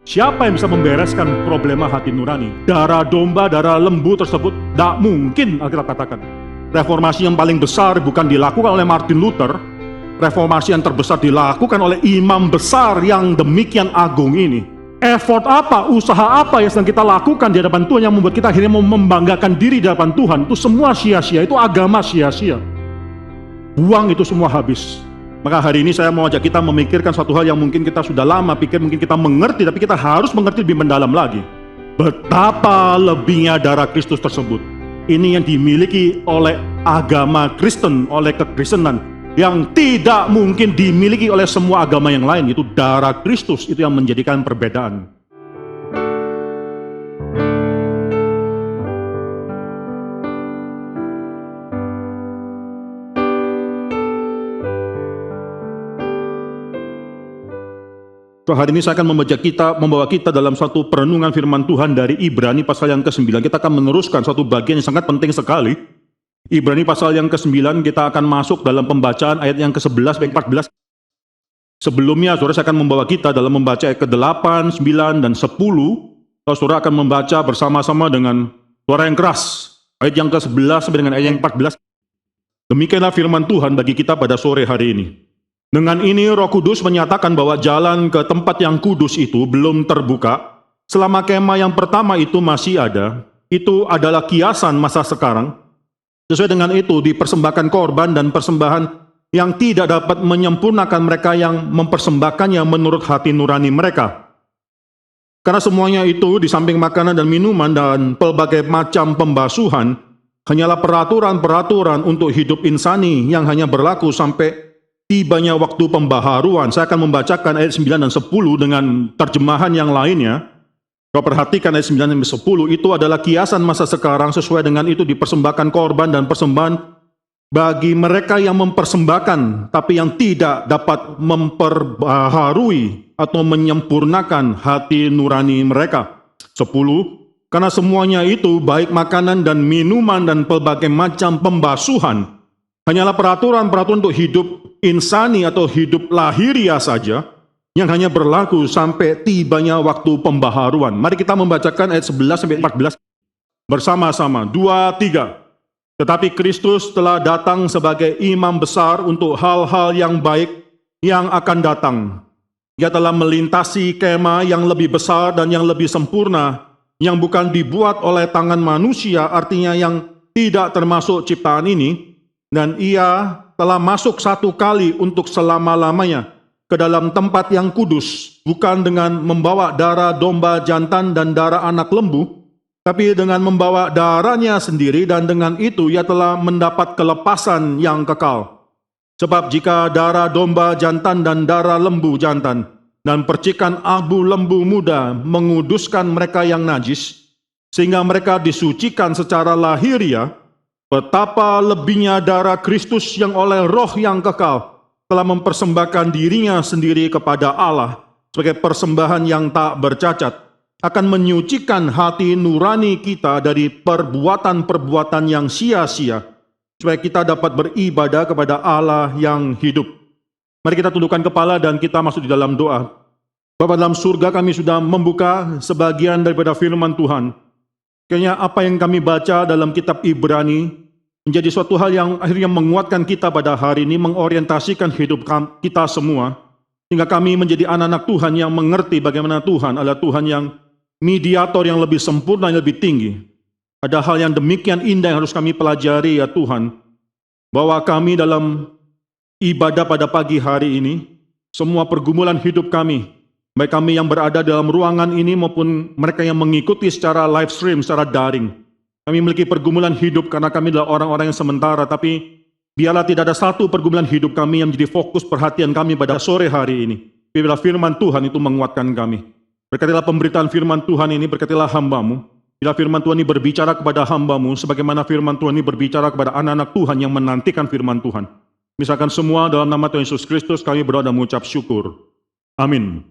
Siapa yang bisa membereskan problema hati nurani? Darah domba, darah lembu tersebut tidak mungkin, Alkitab katakan. Reformasi yang paling besar bukan dilakukan oleh Martin Luther. Reformasi yang terbesar dilakukan oleh imam besar yang demikian agung ini. Effort apa, usaha apa yang sedang kita lakukan di hadapan Tuhan yang membuat kita akhirnya mau membanggakan diri di hadapan Tuhan, itu semua sia-sia, itu agama sia-sia. Buang itu semua habis. Maka hari ini saya mau ajak kita memikirkan suatu hal yang mungkin kita sudah lama pikir, mungkin kita mengerti, tapi kita harus mengerti lebih mendalam lagi. Betapa lebihnya darah Kristus tersebut. Ini yang dimiliki oleh agama Kristen, oleh kekristenan, yang tidak mungkin dimiliki oleh semua agama yang lain. Itu darah Kristus, itu yang menjadikan perbedaan. So, hari ini saya akan membawa kita dalam suatu perenungan firman Tuhan dari Ibrani pasal yang ke-9. Kita akan meneruskan suatu bagian yang sangat penting sekali. Ibrani pasal yang ke-9, kita akan masuk dalam pembacaan ayat yang ke-11 dan 14. Sebelumnya, saudara, saya akan membawa kita dalam membaca ayat ke-8, 9, dan 10. Saudara akan membaca bersama-sama dengan suara yang keras. Ayat yang ke-11 sampai dengan ayat yang 14. Demikianlah firman Tuhan bagi kita pada sore hari ini. Dengan ini Roh Kudus menyatakan bahwa jalan ke tempat yang kudus itu belum terbuka selama kemah yang pertama itu masih ada. Itu adalah kiasan masa sekarang. Sesuai dengan itu dipersembahkan korban dan persembahan yang tidak dapat menyempurnakan mereka yang mempersembahkannya menurut hati nurani mereka. Karena semuanya itu di samping makanan dan minuman dan pelbagai macam pembasuhan hanyalah peraturan-peraturan untuk hidup insani yang hanya berlaku sampai tibanya waktu pembaharuan. Saya akan membacakan ayat 9 dan 10 dengan terjemahan yang lainnya. Kau perhatikan ayat 9 dan 10, itu adalah kiasan masa sekarang. Sesuai dengan itu dipersembahkan korban dan persembahan bagi mereka yang mempersembahkan, tapi yang tidak dapat memperbaharui atau menyempurnakan hati nurani mereka. 10, karena semuanya itu baik makanan dan minuman dan pelbagai macam pembasuhan hanyalah peraturan-peraturan untuk hidup insani atau hidup lahiria saja yang hanya berlaku sampai tibanya waktu pembaharuan. Mari kita membacakan ayat 11 sampai 14 bersama-sama. 2, 3. Tetapi Kristus telah datang sebagai imam besar untuk hal-hal yang baik yang akan datang. Ia telah melintasi kemah yang lebih besar dan yang lebih sempurna, yang bukan dibuat oleh tangan manusia, artinya yang tidak termasuk ciptaan ini. Dan ia telah masuk satu kali untuk selama-lamanya ke dalam tempat yang kudus, bukan dengan membawa darah domba jantan dan darah anak lembu, tapi dengan membawa darahnya sendiri, dan dengan itu ia telah mendapat kelepasan yang kekal. Sebab jika darah domba jantan dan darah lembu jantan dan percikan abu lembu muda menguduskan mereka yang najis, sehingga mereka disucikan secara lahiriah, betapa lebihnya darah Kristus yang oleh Roh yang kekal telah mempersembahkan dirinya sendiri kepada Allah sebagai persembahan yang tak bercacat, akan menyucikan hati nurani kita dari perbuatan-perbuatan yang sia-sia, supaya kita dapat beribadah kepada Allah yang hidup. Mari kita tundukkan kepala dan kita masuk di dalam doa. Bapa dalam surga, kami sudah membuka sebagian daripada firman Tuhan. Kayaknya apa yang kami baca dalam kitab Ibrani menjadi suatu hal yang akhirnya menguatkan kita pada hari ini, mengorientasikan hidup kita semua, sehingga kami menjadi anak-anak Tuhan yang mengerti bagaimana Tuhan adalah Tuhan yang mediator yang lebih sempurna, yang lebih tinggi. Ada hal yang demikian indah yang harus kami pelajari ya Tuhan, bahwa kami dalam ibadah pada pagi hari ini, semua pergumulan hidup kami, baik kami yang berada dalam ruangan ini maupun mereka yang mengikuti secara live stream, secara daring, kami memiliki pergumulan hidup karena kami adalah orang-orang yang sementara, tapi biarlah tidak ada satu pergumulan hidup kami yang menjadi fokus perhatian kami pada sore hari ini. Biarlah firman Tuhan itu menguatkan kami. Berkatilah pemberitaan firman Tuhan ini, berkatilah hamba-Mu. Bila firman Tuhan ini berbicara kepada hamba-Mu, sebagaimana firman Tuhan ini berbicara kepada anak-anak Tuhan yang menantikan firman Tuhan. Misalkan semua dalam nama Tuhan Yesus Kristus kami berdoa dan mengucap syukur. Amin.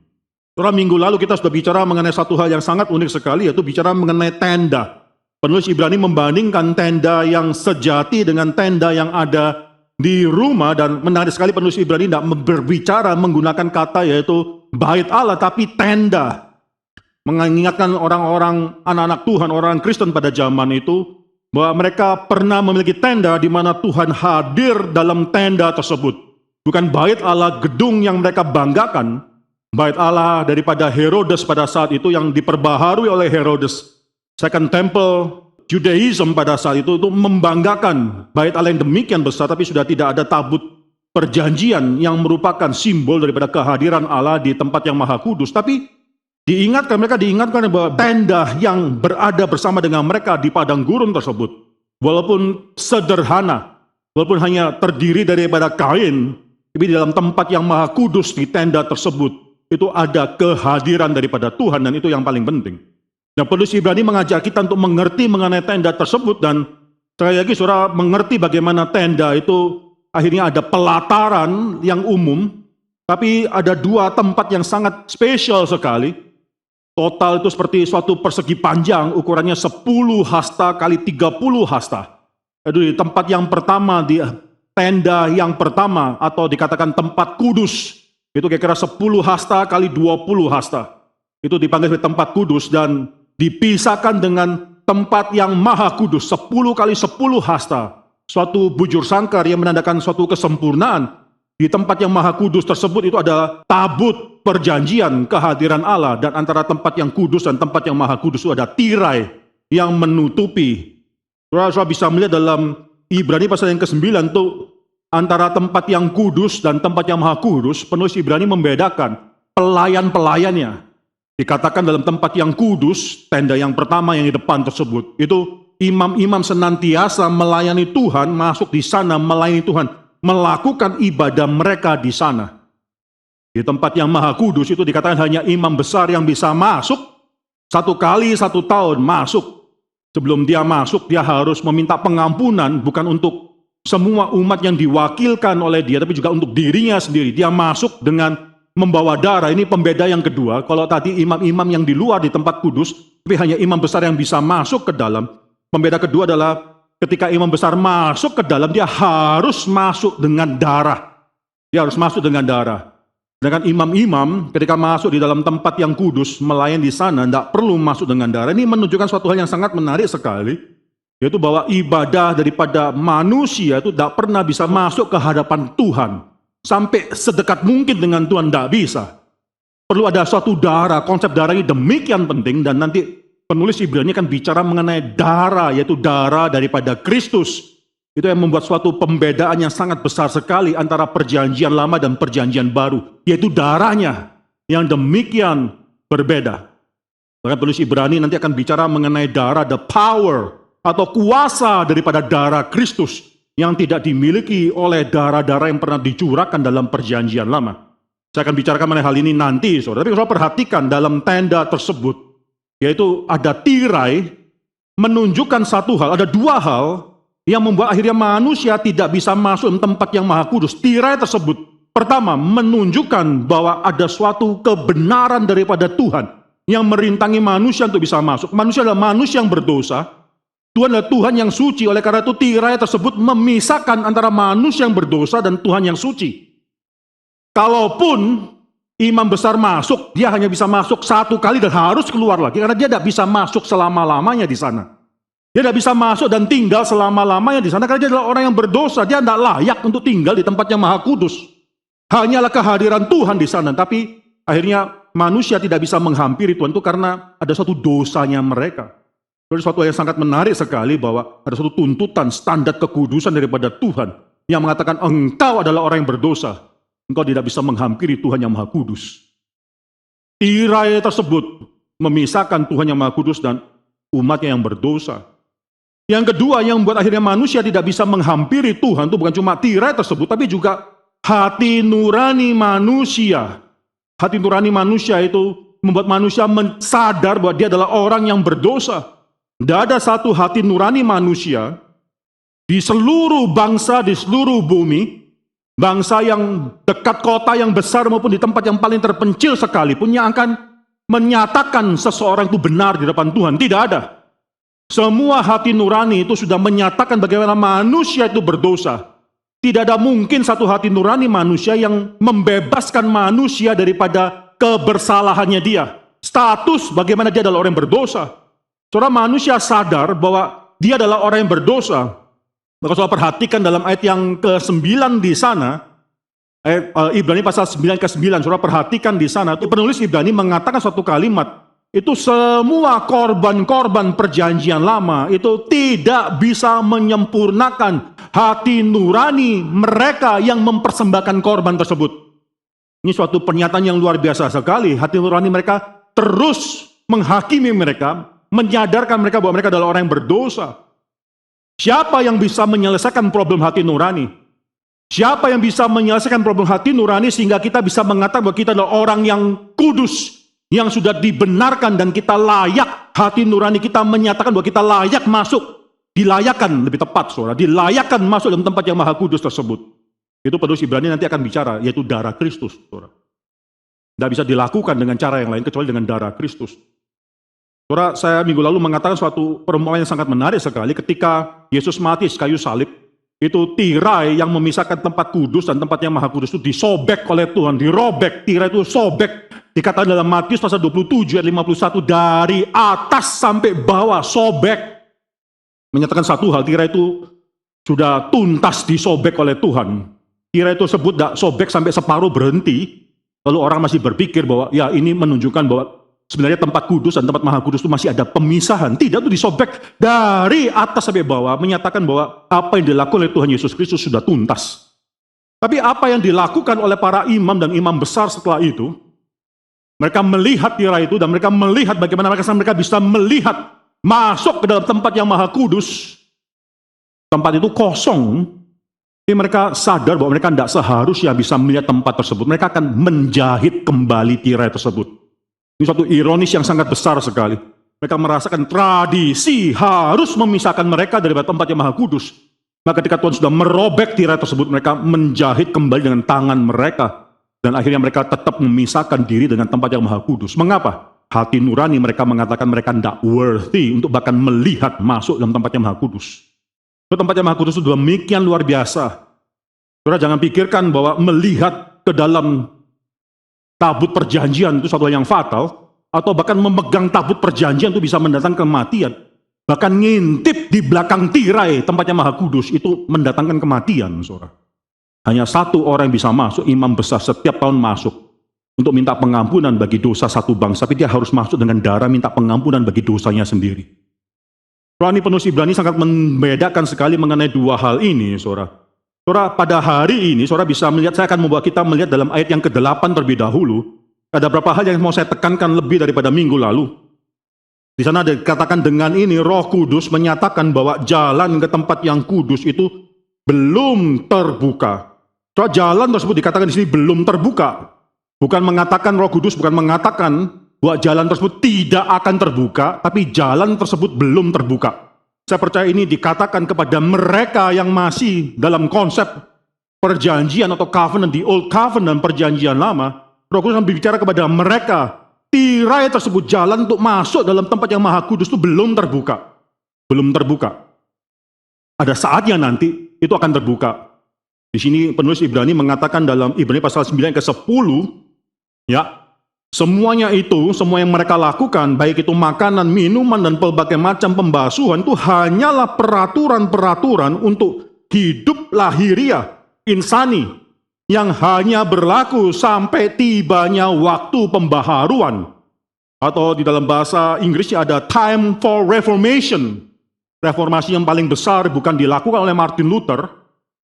Saudara, minggu lalu kita sudah bicara mengenai satu hal yang sangat unik sekali, yaitu bicara mengenai tenda. Penulis Ibrani membandingkan tenda yang sejati dengan tenda yang ada di rumah, dan menarik sekali penulis Ibrani tidak berbicara menggunakan kata yaitu bait Allah, tapi tenda. mengingatkan orang-orang anak-anak Tuhan, orang Kristen pada zaman itu, bahwa mereka pernah memiliki tenda di mana Tuhan hadir dalam tenda tersebut. Bukan bait Allah gedung yang mereka banggakan, bait Allah daripada Herodes pada saat itu yang diperbaharui oleh Herodes. Second Temple Judaism pada saat itu membanggakan bait Allah yang demikian besar, tapi sudah tidak ada tabut perjanjian yang merupakan simbol daripada kehadiran Allah di tempat yang maha kudus. Tapi mereka diingatkan bahwa tenda yang berada bersama dengan mereka di padang gurun tersebut, walaupun sederhana, walaupun hanya terdiri daripada kain, tapi di dalam tempat yang maha kudus di tenda tersebut, itu ada kehadiran daripada Tuhan, dan itu yang paling penting. Dan penulis Ibrani mengajak kita untuk mengerti mengenai tenda tersebut, dan sekali lagi saudara mengerti bagaimana tenda itu akhirnya ada pelataran yang umum, tapi ada dua tempat yang sangat spesial sekali. Total itu seperti suatu persegi panjang, ukurannya 10 hasta kali 30 hasta. Itu di tempat yang pertama, di tenda yang pertama, atau dikatakan tempat kudus, itu kira-kira 10 hasta kali 20 hasta. Itu dipanggil sebagai tempat kudus, dan dipisahkan dengan tempat yang maha kudus, 10 kali 10 hasta. Suatu bujur sangkar yang menandakan suatu kesempurnaan. Di tempat yang maha kudus tersebut itu adalah tabut perjanjian kehadiran Allah, dan antara tempat yang kudus dan tempat yang maha kudus itu ada tirai yang menutupi. Saudara bisa melihat dalam Ibrani pasal yang ke-9 itu antara tempat yang kudus dan tempat yang maha kudus, penulis Ibrani membedakan pelayan-pelayannya. Dikatakan dalam tempat yang kudus, tenda yang pertama yang di depan tersebut, itu imam-imam senantiasa melayani Tuhan, masuk di sana melayani Tuhan, melakukan ibadah mereka di sana. Di tempat yang maha kudus itu dikatakan hanya imam besar yang bisa masuk 1 kali 1 tahun masuk. Sebelum dia masuk, dia harus meminta pengampunan, bukan untuk semua umat yang diwakilkan oleh dia, tapi juga untuk dirinya sendiri. Dia masuk dengan membawa darah. Ini pembeda yang kedua. Kalau tadi imam-imam yang di luar di tempat kudus, tapi hanya imam besar yang bisa masuk ke dalam. Pembeda kedua adalah ketika imam besar masuk ke dalam, dia harus masuk dengan darah. Dia harus masuk dengan darah. Sedangkan imam-imam ketika masuk di dalam tempat yang kudus, melayani di sana, tidak perlu masuk dengan darah. Ini menunjukkan suatu hal yang sangat menarik sekali, yaitu bahwa ibadah daripada manusia itu tidak pernah bisa masuk ke hadapan Tuhan. Sampai sedekat mungkin dengan Tuhan, tidak bisa. Perlu ada suatu darah, konsep darah ini demikian penting, dan nanti penulis Ibrani akan bicara mengenai darah, yaitu darah daripada Kristus. Itu yang membuat suatu pembedaan yang sangat besar sekali antara perjanjian lama dan perjanjian baru, yaitu darahnya yang demikian berbeda. Bahkan penulis Ibrani nanti akan bicara mengenai darah, the power atau kuasa daripada darah Kristus yang tidak dimiliki oleh darah-darah yang pernah dicurahkan dalam perjanjian lama. Saya akan bicarakan mengenai hal ini nanti, saudara. Tapi saudara perhatikan dalam tenda tersebut, yaitu ada tirai, menunjukkan satu hal, ada dua hal yang membuat akhirnya manusia tidak bisa masuk ke tempat yang maha kudus. Tirai tersebut, pertama, menunjukkan bahwa ada suatu kebenaran daripada Tuhan yang merintangi manusia untuk bisa masuk. Manusia adalah manusia yang berdosa, Tuhan adalah Tuhan yang suci. Oleh karena itu tirai tersebut memisahkan antara manusia yang berdosa dan Tuhan yang suci. Kalaupun imam besar masuk, dia hanya bisa masuk 1 kali dan harus keluar lagi, karena dia tidak bisa masuk selama-lamanya di sana. Dia tidak bisa masuk dan tinggal selama-lamanya di sana, karena dia adalah orang yang berdosa. Dia tidak layak untuk tinggal di tempat yang maha kudus. Hanyalah kehadiran Tuhan di sana. Tapi akhirnya manusia tidak bisa menghampiri Tuhan itu karena ada suatu dosanya mereka. Jadi suatu yang sangat menarik sekali bahwa ada suatu tuntutan standar kekudusan daripada Tuhan yang mengatakan engkau adalah orang yang berdosa. Engkau tidak bisa menghampiri Tuhan yang maha kudus. Tirai tersebut memisahkan Tuhan yang maha kudus dan umatnya yang berdosa. Yang kedua yang membuat akhirnya manusia tidak bisa menghampiri Tuhan itu bukan cuma tirai tersebut, tapi juga hati nurani manusia. Hati nurani manusia itu membuat manusia sadar bahwa dia adalah orang yang berdosa. Tidak ada satu hati nurani manusia di seluruh bangsa, di seluruh bumi, bangsa yang dekat kota yang besar maupun di tempat yang paling terpencil sekalipun, yang akan menyatakan seseorang itu benar di depan Tuhan. Tidak ada. Semua hati nurani itu sudah menyatakan bagaimana manusia itu berdosa. Tidak ada mungkin satu hati nurani manusia yang membebaskan manusia daripada kebersalahannya dia. status bagaimana dia adalah orang yang berdosa. Saudara, manusia sadar bahwa dia adalah orang yang berdosa. Maka saudara perhatikan dalam ayat yang ke-9 di sana, ayat Ibrani pasal 9 ke-9, saudara perhatikan di sana, itu penulis Ibrani mengatakan suatu kalimat, itu semua korban-korban perjanjian lama itu tidak bisa menyempurnakan hati nurani mereka yang mempersembahkan korban tersebut. Ini suatu pernyataan yang luar biasa sekali. Hati nurani mereka terus menghakimi mereka, menyadarkan mereka bahwa mereka adalah orang yang berdosa. Siapa yang bisa menyelesaikan problem hati nurani? Siapa yang bisa menyelesaikan problem hati nurani sehingga kita bisa mengatakan bahwa kita adalah orang yang kudus, yang sudah dibenarkan dan kita layak, hati nurani kita menyatakan bahwa kita layak masuk, dilayakkan lebih tepat saudara, dilayakkan masuk dalam tempat yang maha kudus tersebut. Itu penulis Ibrani nanti akan bicara, yaitu darah Kristus saudara. Tidak bisa dilakukan dengan cara yang lain kecuali dengan darah Kristus. Saudara, saya minggu lalu mengatakan suatu perumpamaan yang sangat menarik sekali ketika Yesus mati di kayu salib. Itu tirai yang memisahkan tempat kudus dan tempat yang maha kudus itu disobek oleh Tuhan, dirobek, tirai itu sobek. Dikatakan dalam Matius pasal 27 ayat 51, dari atas sampai bawah sobek. Menyatakan satu hal, tirai itu sudah tuntas disobek oleh Tuhan. Tirai itu sebut tidak sobek sampai separuh berhenti. Lalu orang masih berpikir bahwa ya ini menunjukkan bahwa sebenarnya tempat kudus dan tempat maha kudus itu masih ada pemisahan. Tidak, itu disobek dari atas sampai bawah. Menyatakan bahwa apa yang dilakukan oleh Tuhan Yesus Kristus sudah tuntas. Tapi apa yang dilakukan oleh para imam dan imam besar setelah itu, mereka melihat tirai itu dan mereka melihat bagaimana mereka bisa melihat masuk ke dalam tempat yang maha kudus. Tempat itu kosong. Tapi mereka sadar bahwa mereka tidak seharusnya bisa melihat tempat tersebut. Mereka akan menjahit kembali tirai tersebut. Ini suatu ironis yang sangat besar sekali. Mereka merasakan tradisi harus memisahkan mereka dari tempat yang maha kudus. Maka ketika Tuhan sudah merobek tirai tersebut, mereka menjahit kembali dengan tangan mereka. Dan akhirnya mereka tetap memisahkan diri dengan tempat yang maha kudus. Mengapa? Hati nurani mereka mengatakan mereka tidak worthy untuk bahkan melihat masuk dalam tempat yang maha kudus. Tempat yang maha kudus itu demikian luar biasa. Saudara jangan pikirkan bahwa melihat ke dalam tabut perjanjian itu suatu yang fatal, atau bahkan memegang tabut perjanjian itu bisa mendatangkan kematian. Bahkan ngintip di belakang tirai tempat yang maha kudus itu mendatangkan kematian, saudara. Hanya satu orang yang bisa masuk, imam besar setiap tahun masuk untuk minta pengampunan bagi dosa satu bangsa, tapi dia harus masuk dengan darah minta pengampunan bagi dosanya sendiri. Ini penulis Ibrani sangat membedakan sekali mengenai dua hal ini, saudara. Saudara, pada hari ini, saudara bisa melihat, saya akan membawa kita melihat dalam ayat yang ke-8 terlebih dahulu. Ada beberapa hal yang mau saya tekankan lebih daripada minggu lalu. Di sana dikatakan dengan ini, Roh Kudus menyatakan bahwa jalan ke tempat yang kudus itu belum terbuka. Saudara, jalan tersebut dikatakan di sini belum terbuka. Bukan mengatakan Roh Kudus, bukan mengatakan bahwa jalan tersebut tidak akan terbuka, tapi jalan tersebut belum terbuka. Saya percaya ini dikatakan kepada mereka yang masih dalam konsep perjanjian atau covenant, di Old Covenant, perjanjian lama. Roh Kudus berbicara kepada mereka, tirai tersebut, jalan untuk masuk dalam tempat yang maha kudus itu belum terbuka. Belum terbuka. Ada saatnya nanti itu akan terbuka. Di sini penulis Ibrani mengatakan dalam Ibrani pasal 9 ke 10, ya, semuanya itu, semua yang mereka lakukan, baik itu makanan, minuman, dan berbagai macam pembasuhan, itu hanyalah peraturan-peraturan untuk hidup lahiriah, insani, yang hanya berlaku sampai tibanya waktu pembaharuan. Atau di dalam bahasa Inggrisnya ada time for reformation. Reformasi yang paling besar bukan dilakukan oleh Martin Luther,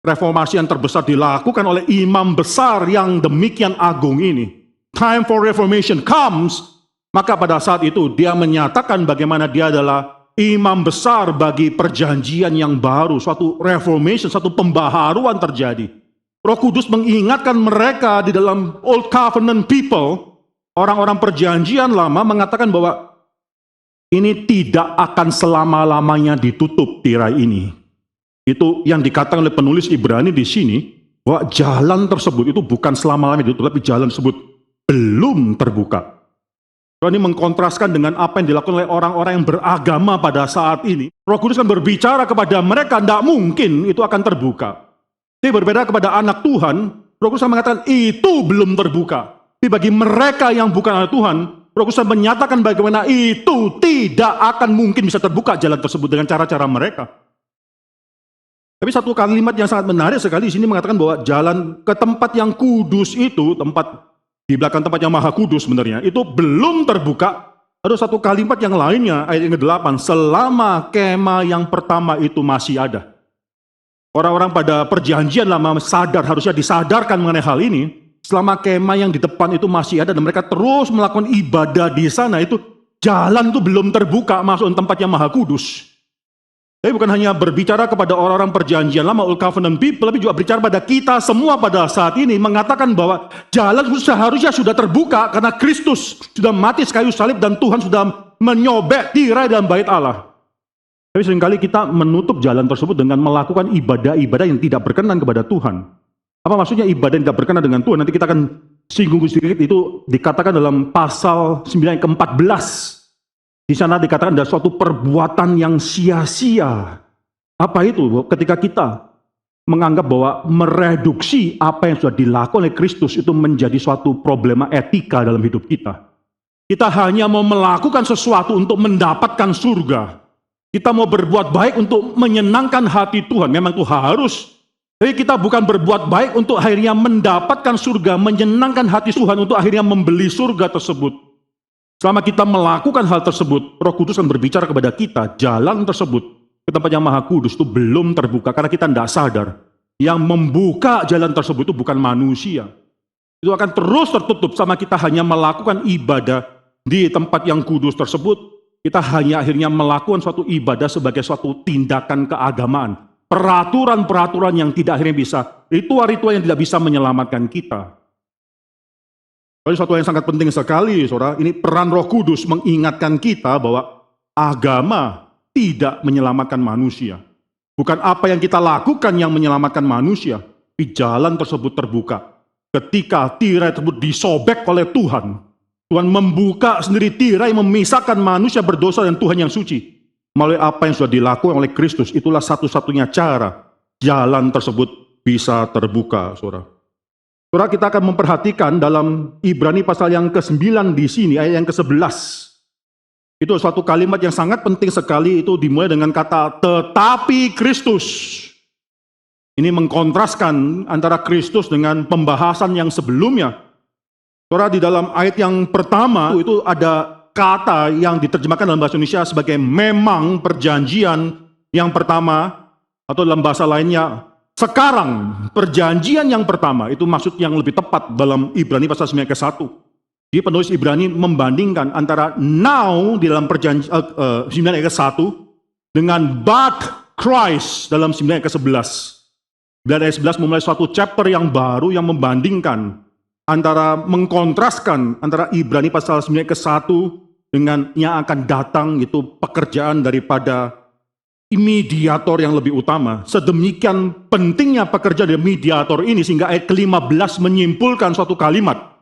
reformasi yang terbesar dilakukan oleh imam besar yang demikian agung ini. Time for reformation comes, maka pada saat itu dia menyatakan bagaimana dia adalah imam besar bagi perjanjian yang baru, suatu reformation, suatu pembaharuan terjadi. Roh Kudus mengingatkan mereka di dalam Old Covenant people, orang-orang perjanjian lama mengatakan bahwa ini tidak akan selama-lamanya ditutup tirai ini. Itu yang dikatakan oleh penulis Ibrani di sini, bahwa jalan tersebut itu bukan selama-lamanya ditutup, tapi jalan tersebut belum terbuka. Ini mengkontraskan dengan apa yang dilakukan oleh orang-orang yang beragama pada saat ini. Roh Kudus kan berbicara kepada mereka, tidak mungkin itu akan terbuka. Tapi berbeda kepada anak Tuhan, Roh Kudus mengatakan itu belum terbuka. Tapi bagi mereka yang bukan anak Tuhan, Roh Kudus menyatakan bagaimana itu tidak akan mungkin bisa terbuka jalan tersebut dengan cara-cara mereka. Tapi satu kalimat yang sangat menarik sekali di sini mengatakan bahwa jalan ke tempat yang kudus itu, tempat di belakang tempat yang maha kudus sebenarnya, itu belum terbuka. Ada satu kalimat yang lainnya, ayat yang ke-8, selama kemah yang pertama itu masih ada. Orang-orang pada perjanjian lama sadar, harusnya disadarkan mengenai hal ini. Selama kemah yang di depan itu masih ada dan mereka terus melakukan ibadah di sana, itu jalan itu belum terbuka masuk tempat yang maha kudus. Tapi bukan hanya berbicara kepada orang-orang perjanjian lama, Old Covenant people, tapi juga berbicara pada kita semua pada saat ini, mengatakan bahwa jalan seharusnya sudah terbuka karena Kristus sudah mati di kayu salib dan Tuhan sudah menyobek tirai dalam bait Allah. Tapi seringkali kita menutup jalan tersebut dengan melakukan ibadah-ibadah yang tidak berkenan kepada Tuhan. Apa maksudnya ibadah yang tidak berkenan dengan Tuhan? Nanti kita akan singgung sedikit, itu dikatakan dalam pasal 9 ayat ke-14. Di sana dikatakan ada suatu perbuatan yang sia-sia. Apa itu? Ketika kita menganggap bahwa mereduksi apa yang sudah dilakukan oleh Kristus itu menjadi suatu problema etika dalam hidup kita. Kita hanya mau melakukan sesuatu untuk mendapatkan surga. Kita mau berbuat baik untuk menyenangkan hati Tuhan. Memang itu harus. Tapi kita bukan berbuat baik untuk akhirnya mendapatkan surga, menyenangkan hati Tuhan untuk akhirnya membeli surga tersebut. Selama kita melakukan hal tersebut, Roh Kudus akan berbicara kepada kita, jalan tersebut ke tempat yang maha kudus itu belum terbuka karena kita tidak sadar. Yang membuka jalan tersebut itu bukan manusia. Itu akan terus tertutup sama kita hanya melakukan ibadah di tempat yang kudus tersebut. Kita hanya akhirnya melakukan suatu ibadah sebagai suatu tindakan keagamaan. Peraturan-peraturan yang tidak akhirnya bisa, ritual-ritual yang tidak bisa menyelamatkan kita. Jadi suatu yang sangat penting sekali, saudara, ini peran Roh Kudus mengingatkan kita bahwa agama tidak menyelamatkan manusia. Bukan apa yang kita lakukan yang menyelamatkan manusia, tapi jalan tersebut terbuka. Ketika tirai tersebut disobek oleh Tuhan, Tuhan membuka sendiri tirai memisahkan manusia berdosa dan Tuhan yang suci. Melalui apa yang sudah dilakukan oleh Kristus, itulah satu-satunya cara jalan tersebut bisa terbuka, saudara. Saudara, kita akan memperhatikan dalam Ibrani pasal yang ke-9 di sini, ayat yang ke-11. Itu suatu kalimat yang sangat penting sekali, itu dimulai dengan kata tetapi Kristus. Ini mengkontraskan antara Kristus dengan pembahasan yang sebelumnya. Saudara, di dalam ayat yang pertama itu ada kata yang diterjemahkan dalam bahasa Indonesia sebagai memang perjanjian yang pertama, atau dalam bahasa lainnya sekarang perjanjian yang pertama, itu maksud yang lebih tepat dalam Ibrani pasal 9 ke 1. Jadi penulis Ibrani membandingkan antara now di dalam perjanjian 9 ayat ke 1 dengan but Christ dalam 9 ayat ke 11. Dan ayat 11 memulai suatu chapter yang baru yang membandingkan antara mengkontraskan antara Ibrani pasal 9 ayat ke 1 dengan yang akan datang, itu pekerjaan daripada mediator yang lebih utama. Sedemikian pentingnya pekerjaan dari mediator ini sehingga ayat ke-15 menyimpulkan suatu kalimat.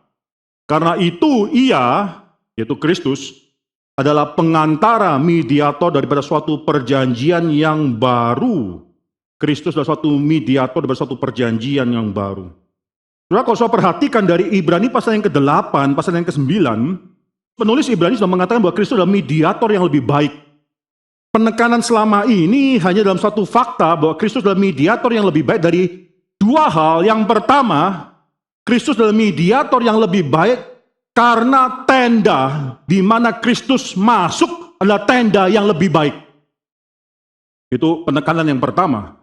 Karena itu ia, yaitu Kristus, adalah pengantara mediator daripada suatu perjanjian yang baru. Kristus adalah suatu mediator daripada suatu perjanjian yang baru. Saudara, kalau saya perhatikan dari Ibrani pasal yang ke-8, pasal yang ke-9, penulis Ibrani sudah mengatakan bahwa Kristus adalah mediator yang lebih baik. Penekanan selama ini hanya dalam satu fakta bahwa Kristus adalah mediator yang lebih baik dari dua hal. Yang pertama, Kristus adalah mediator yang lebih baik karena tenda di mana Kristus masuk adalah tenda yang lebih baik. Itu penekanan yang pertama.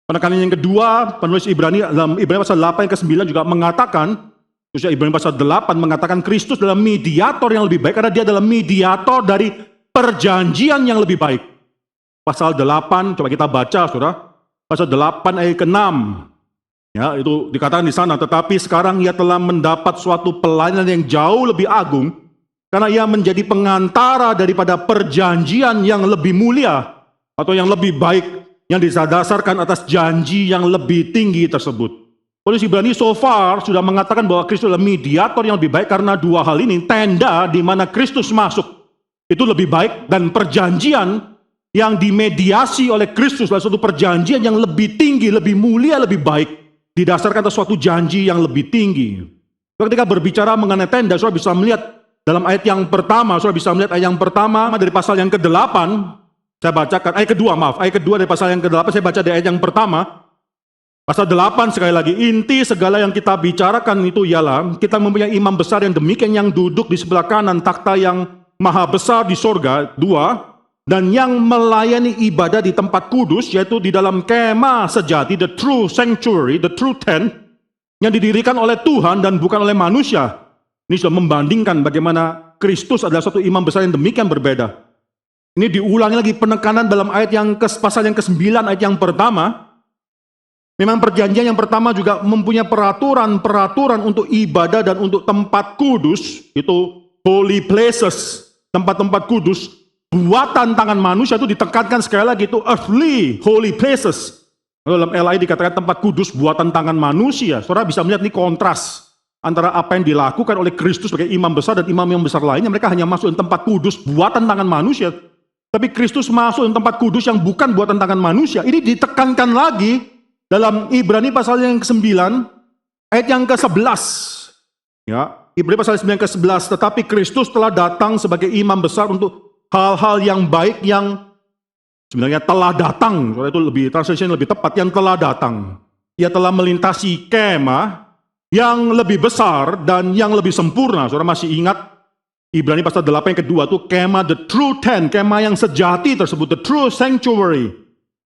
Penekanan yang kedua, penulis Ibrani dalam Ibrani pasal 8 ke 9 juga mengatakan, khususnya Ibrani pasal 8 mengatakan Kristus adalah mediator yang lebih baik karena dia adalah mediator dari perjanjian yang lebih baik. Pasal 8, coba kita baca, saudara. Pasal 8 ayat ke-6. Ya, itu dikatakan di sana, tetapi sekarang ia telah mendapat suatu pelayanan yang jauh lebih agung karena ia menjadi pengantara daripada perjanjian yang lebih mulia atau yang lebih baik yang didasarkan atas janji yang lebih tinggi tersebut. Penulis Ibrani so far sudah mengatakan bahwa Kristus adalah mediator yang lebih baik karena dua hal ini. Tenda di mana Kristus masuk itu lebih baik, dan perjanjian yang dimediasi oleh Kristus adalah suatu perjanjian yang lebih tinggi, lebih mulia, lebih baik, didasarkan atas suatu janji yang lebih tinggi. Ketika berbicara mengenai tenda, saudara bisa melihat dalam ayat yang pertama, saudara bisa melihat ayat yang pertama dari pasal yang ke-8, saya bacakan, ayat kedua dari pasal yang ke-8, saya baca dari ayat yang pertama, pasal 8 sekali lagi, inti segala yang kita bicarakan itu ialah, kita mempunyai imam besar yang demikian yang duduk di sebelah kanan takhta yang maha besar di sorga, 2, dan yang melayani ibadah di tempat kudus, yaitu di dalam kemah sejati, the true sanctuary, the true tent, yang didirikan oleh Tuhan dan bukan oleh manusia. Ini sudah membandingkan bagaimana Kristus adalah satu imam besar yang demikian berbeda. Ini diulangi lagi penekanan dalam ayat yang pasal yang ke-9 ayat yang pertama. Memang perjanjian yang pertama juga mempunyai peraturan untuk ibadah dan untuk tempat kudus, itu holy places, tempat-tempat kudus, buatan tangan manusia itu ditekankan sekali lagi, itu earthly holy places. Dalam LI dikatakan tempat kudus buatan tangan manusia. Saudara bisa melihat ini kontras antara apa yang dilakukan oleh Kristus sebagai imam besar dan imam yang besar lainnya. Mereka hanya masuk di tempat kudus buatan tangan manusia. Tapi Kristus masuk di tempat kudus yang bukan buatan tangan manusia. Ini ditekankan lagi dalam Ibrani pasal yang ke-9 ayat yang ke-11. Ya, Ibrani pasal 9 ke-11, tetapi Kristus telah datang sebagai imam besar untuk hal-hal yang baik yang sebenarnya telah datang. Soalnya itu lebih translation lebih tepat, yang telah datang. Ia telah melintasi kemah yang lebih besar dan yang lebih sempurna. Saudara masih ingat Ibrani pasal 8 yang kedua itu kemah, the true tent, kemah yang sejati tersebut, the true sanctuary,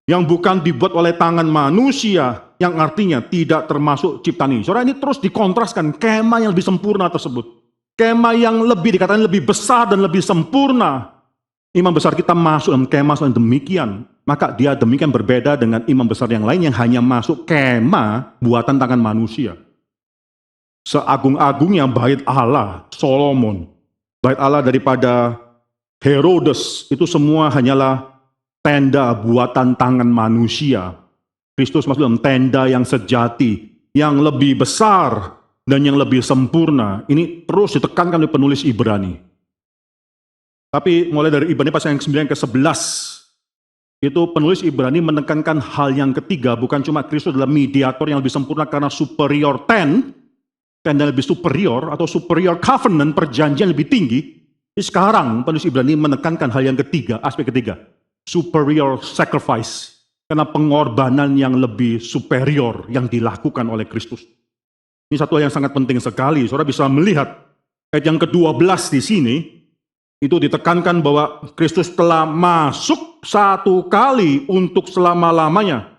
yang bukan dibuat oleh tangan manusia, yang artinya tidak termasuk ciptaan ini. Saudara, ini terus dikontraskan, kemah yang lebih sempurna tersebut, kemah yang lebih dikatakan lebih besar dan lebih sempurna. Imam besar kita masuk dalam kemah yang demikian, maka dia demikian berbeda dengan imam besar yang lain yang hanya masuk kemah buatan tangan manusia. Seagung-agungnya bait Allah, Solomon, bait Allah daripada Herodes, itu semua hanyalah tenda buatan tangan manusia. Kristus masuk dalam tenda yang sejati, yang lebih besar dan yang lebih sempurna. Ini terus ditekankan oleh penulis Ibrani. Tapi mulai dari Ibrani pasal yang 9 ke 11, itu penulis Ibrani menekankan hal yang ketiga, bukan cuma Kristus adalah mediator yang lebih sempurna karena superior tenda lebih superior atau superior covenant, perjanjian lebih tinggi. Sekarang penulis Ibrani menekankan hal yang ketiga, aspek ketiga, superior sacrifice, karena pengorbanan yang lebih superior yang dilakukan oleh Kristus. Ini satu yang sangat penting sekali. Saudara bisa melihat ayat yang ke-12 di sini, itu ditekankan bahwa Kristus telah masuk satu kali untuk selama-lamanya.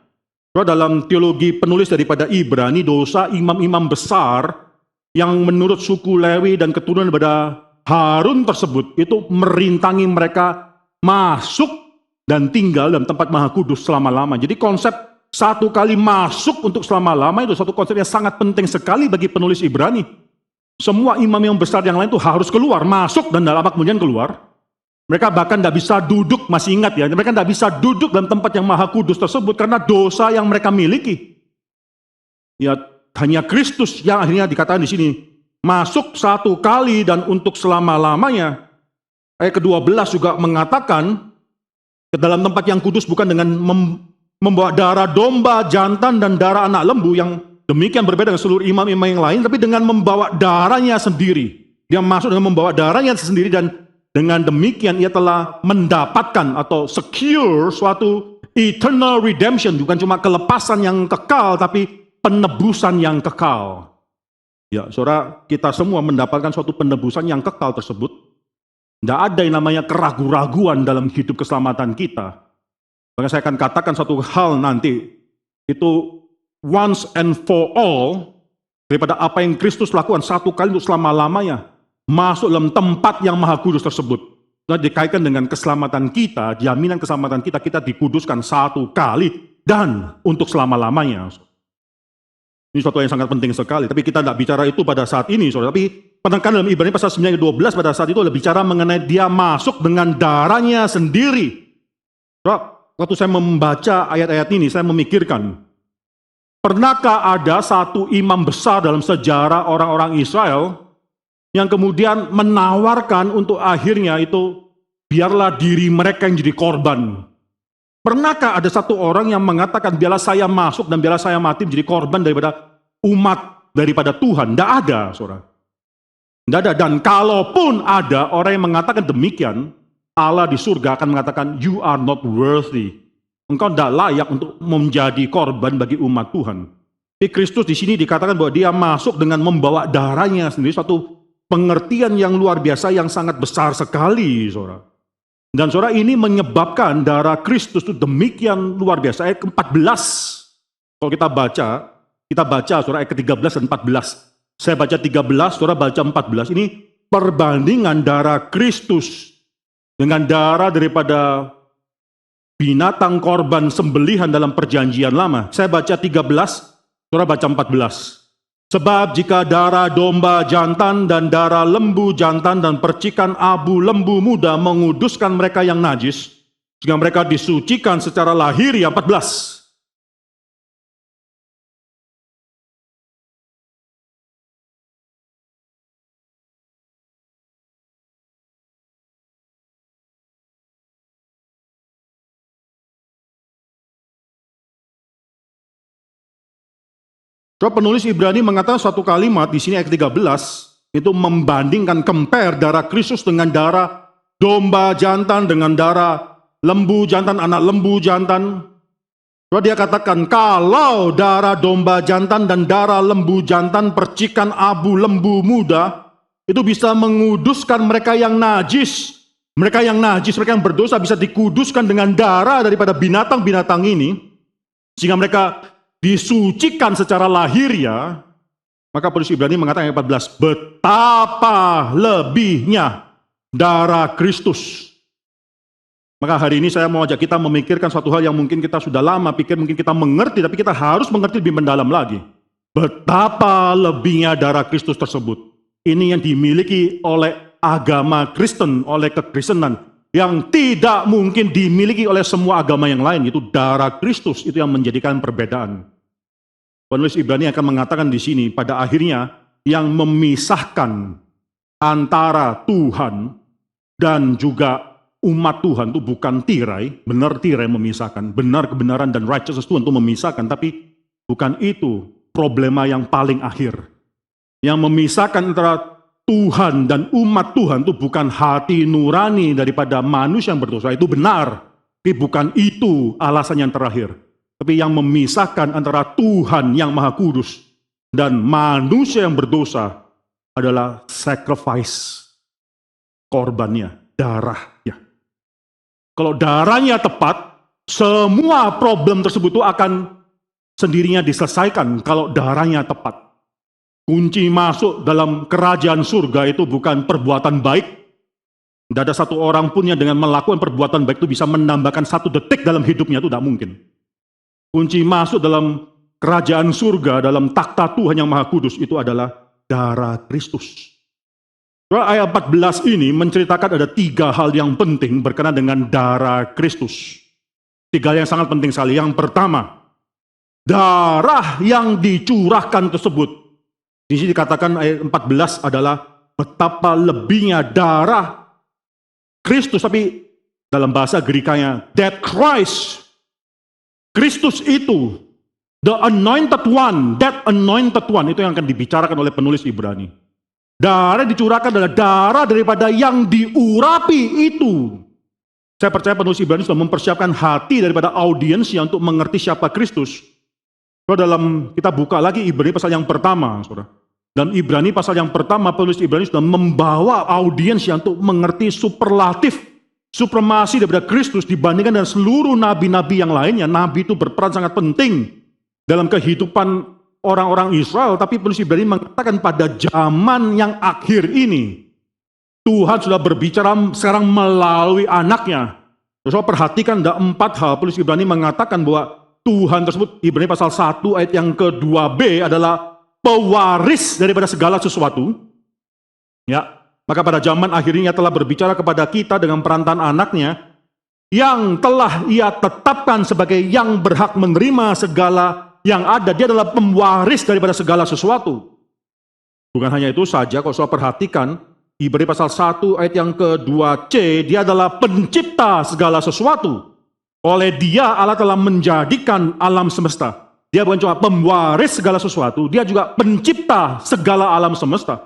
Dalam teologi penulis daripada Ibrani, dosa imam-imam besar yang menurut suku Lewi dan keturunan daripada Harun tersebut itu merintangi mereka masuk dan tinggal dalam tempat maha kudus selama-lama. Jadi konsep satu kali masuk untuk selama-lama itu satu konsep yang sangat penting sekali bagi penulis Ibrani. Semua imam yang besar yang lain itu harus keluar, masuk dan dalam kemudian keluar. Mereka bahkan tidak bisa duduk, masih ingat ya, mereka tidak bisa duduk dalam tempat yang maha kudus tersebut karena dosa yang mereka miliki. Ya, hanya Kristus yang akhirnya dikatakan di sini masuk satu kali dan untuk selama-lamanya. Ayat ke-12 juga mengatakan ke dalam tempat yang kudus bukan dengan membawa darah domba, jantan dan darah anak lembu yang demikian berbeda dengan seluruh imam-imam yang lain, tapi dengan membawa darahnya sendiri. Dia masuk dengan membawa darahnya sendiri dan dengan demikian ia telah mendapatkan atau secure suatu eternal redemption, bukan cuma kelepasan yang kekal, tapi penebusan yang kekal. Ya, saudara, kita semua mendapatkan suatu penebusan yang kekal tersebut. Tidak ada yang namanya keraguan-raguan dalam hidup keselamatan kita. Maka saya akan katakan satu hal nanti, itu once and for all, daripada apa yang Kristus lakukan satu kali untuk selama-lamanya, masuk dalam tempat yang maha kudus tersebut. Nah, dikaitkan dengan keselamatan kita, jaminan keselamatan kita, kita dikuduskan satu kali dan untuk selama-lamanya. Ini suatu yang sangat penting sekali, tapi kita tidak bicara itu pada saat ini, saudara. Tapi penekanan dalam Ibrani pasal 9 ke 12 pada saat itu adalah bicara mengenai dia masuk dengan darahnya sendiri. Saudara, waktu saya membaca ayat-ayat ini, saya memikirkan, pernahkah ada satu imam besar dalam sejarah orang-orang Israel yang kemudian menawarkan untuk akhirnya itu biarlah diri mereka yang jadi korban? Pernahkah ada satu orang yang mengatakan biarlah saya masuk dan biarlah saya mati menjadi korban daripada umat, daripada Tuhan? Tidak ada, saudara. Tidak ada. Dan kalaupun ada orang yang mengatakan demikian, Allah di surga akan mengatakan, you are not worthy. Engkau tidak layak untuk menjadi korban bagi umat Tuhan. Tapi Kristus di sini dikatakan bahwa dia masuk dengan membawa darahnya sendiri, suatu pengertian yang luar biasa, yang sangat besar sekali, saudara. Dan saudara, ini menyebabkan darah Kristus itu demikian luar biasa. Ayat ke-14, kalau kita baca saudara ayat ke-13 dan 14. Saya baca 13, saudara baca 14. Ini perbandingan darah Kristus dengan darah daripada binatang korban sembelihan dalam perjanjian lama. Saya baca 13, saudara baca 14. Sebab jika darah domba jantan dan darah lembu jantan dan percikan abu lembu muda menguduskan mereka yang najis, sehingga mereka disucikan secara lahiriah. 14. Coba penulis Ibrani mengatakan suatu kalimat di sini ayat 13, itu membandingkan, compare darah Kristus dengan darah domba jantan, dengan darah lembu jantan, anak lembu jantan. Coba dia katakan, kalau darah domba jantan dan darah lembu jantan percikan abu lembu muda, itu bisa menguduskan mereka yang najis. Mereka yang najis, mereka yang berdosa bisa dikuduskan dengan darah daripada binatang-binatang ini, sehingga mereka disucikan secara lahiriah. Maka penulis Ibrani mengatakan ayat 14, betapa lebihnya darah Kristus. Maka hari ini saya mau ajak kita memikirkan suatu hal yang mungkin kita sudah lama pikir, mungkin kita mengerti, tapi kita harus mengerti lebih mendalam lagi. Betapa lebihnya darah Kristus tersebut. Ini yang dimiliki oleh agama Kristen, oleh kekristenan, yang tidak mungkin dimiliki oleh semua agama yang lain. Itu darah Kristus, itu yang menjadikan perbedaan. Penulis Ibrani akan mengatakan di sini, pada akhirnya yang memisahkan antara Tuhan dan juga umat Tuhan itu bukan tirai, benar tirai memisahkan, benar kebenaran dan righteousness Tuhan itu memisahkan, tapi bukan itu problema yang paling akhir. Yang memisahkan antara Tuhan dan umat Tuhan itu bukan hati nurani daripada manusia yang berdosa, itu benar, tapi bukan itu alasan yang terakhir. Tapi yang memisahkan antara Tuhan yang Maha Kudus dan manusia yang berdosa adalah sacrifice, korbannya, darahnya. Kalau darahnya tepat, semua problem tersebut itu akan sendirinya diselesaikan kalau darahnya tepat. Kunci masuk dalam kerajaan surga itu bukan perbuatan baik. Tidak ada satu orang pun yang dengan melakukan perbuatan baik itu bisa menambahkan 1 detik dalam hidupnya, itu tidak mungkin. Kunci masuk dalam kerajaan surga, dalam takhta Tuhan yang Maha Kudus, itu adalah darah Kristus. Ayat 14 ini menceritakan ada 3 hal yang penting berkenaan dengan darah Kristus. 3 hal yang sangat penting sekali. Yang pertama, darah yang dicurahkan tersebut. Di sini dikatakan ayat 14 adalah betapa lebihnya darah Kristus, tapi dalam bahasa Grekanya, that Christ, Kristus itu, the anointed one, that anointed one, itu yang akan dibicarakan oleh penulis Ibrani. Darah dicurahkan adalah darah daripada yang diurapi itu. Saya percaya penulis Ibrani sudah mempersiapkan hati daripada audiensnya untuk mengerti siapa Kristus. Dalam kita buka lagi Ibrani pasal yang pertama, saudara. Dalam Ibrani pasal yang pertama, penulis Ibrani sudah membawa audiensnya untuk mengerti superlatif, supremasi daripada Kristus dibandingkan dengan seluruh nabi-nabi yang lainnya. Nabi itu berperan sangat penting dalam kehidupan orang-orang Israel, tapi penulis Ibrani mengatakan pada zaman yang akhir ini, Tuhan sudah berbicara sekarang melalui anaknya. Saudara perhatikan ada 4 hal. Penulis Ibrani mengatakan bahwa Tuhan tersebut, Ibrani pasal 1 ayat yang ke-2b adalah pewaris daripada segala sesuatu. Ya. Maka pada zaman akhirnya telah berbicara kepada kita dengan perantaraan anaknya, yang telah ia tetapkan sebagai yang berhak menerima segala yang ada. Dia adalah pewaris daripada segala sesuatu. Bukan hanya itu saja, kalau saudara perhatikan, Ibrani pasal 1 ayat yang ke-2c, dia adalah pencipta segala sesuatu. Oleh dia Allah telah menjadikan alam semesta. Dia bukan cuma pewaris segala sesuatu, dia juga pencipta segala alam semesta.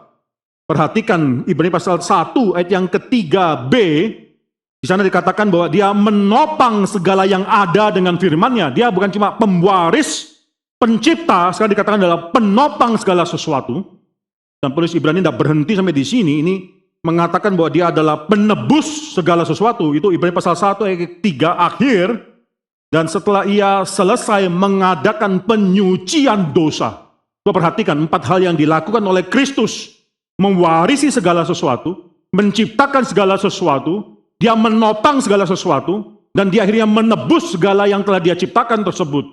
Perhatikan Ibrani pasal 1 ayat yang ketiga B. Di sana dikatakan bahwa dia menopang segala yang ada dengan firman-Nya. Dia bukan cuma pemwaris, pencipta, sekarang dikatakan adalah penopang segala sesuatu. Dan penulis Ibrani tidak berhenti sampai di sini. Ini mengatakan bahwa dia adalah penebus segala sesuatu. Itu Ibrani pasal 1 ayat 3 akhir. Dan setelah ia selesai mengadakan penyucian dosa. Coba perhatikan 4 hal yang dilakukan oleh Kristus. Mewarisi segala sesuatu, menciptakan segala sesuatu, dia menopang segala sesuatu, dan dia akhirnya menebus segala yang telah dia ciptakan tersebut.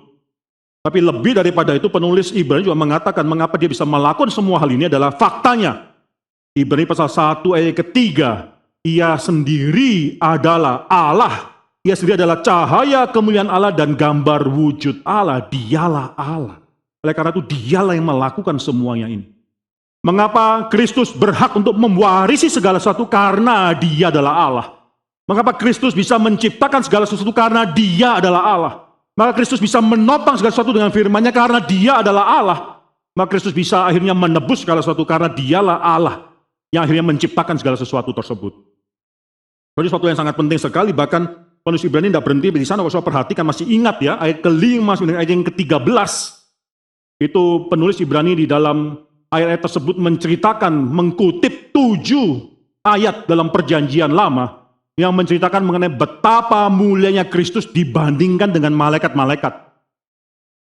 Tapi lebih daripada itu, penulis Ibrani juga mengatakan mengapa dia bisa melakukan semua hal ini adalah faktanya. Ibrani pasal 1 ayat ketiga, ia sendiri adalah Allah. Ia sendiri adalah cahaya kemuliaan Allah dan gambar wujud Allah. Dialah Allah. Oleh karena itu dialah yang melakukan semuanya ini. Mengapa Kristus berhak untuk mewarisi segala sesuatu? Karena dia adalah Allah. Mengapa Kristus bisa menciptakan segala sesuatu? Karena dia adalah Allah. Maka Kristus bisa menopang segala sesuatu dengan firman-Nya karena dia adalah Allah. Maka Kristus bisa akhirnya menebus segala sesuatu karena dialah Allah yang akhirnya menciptakan segala sesuatu tersebut. Jadi sesuatu yang sangat penting sekali, bahkan penulis Ibrani tidak berhenti di sana. Kalau saya perhatikan, masih ingat ya, ayat ke-5 sampai ayat yang ke-13. Itu penulis Ibrani di dalam ayat-ayat tersebut menceritakan, mengkutip 7 ayat dalam perjanjian lama yang menceritakan mengenai betapa mulianya Kristus dibandingkan dengan malaikat-malaikat.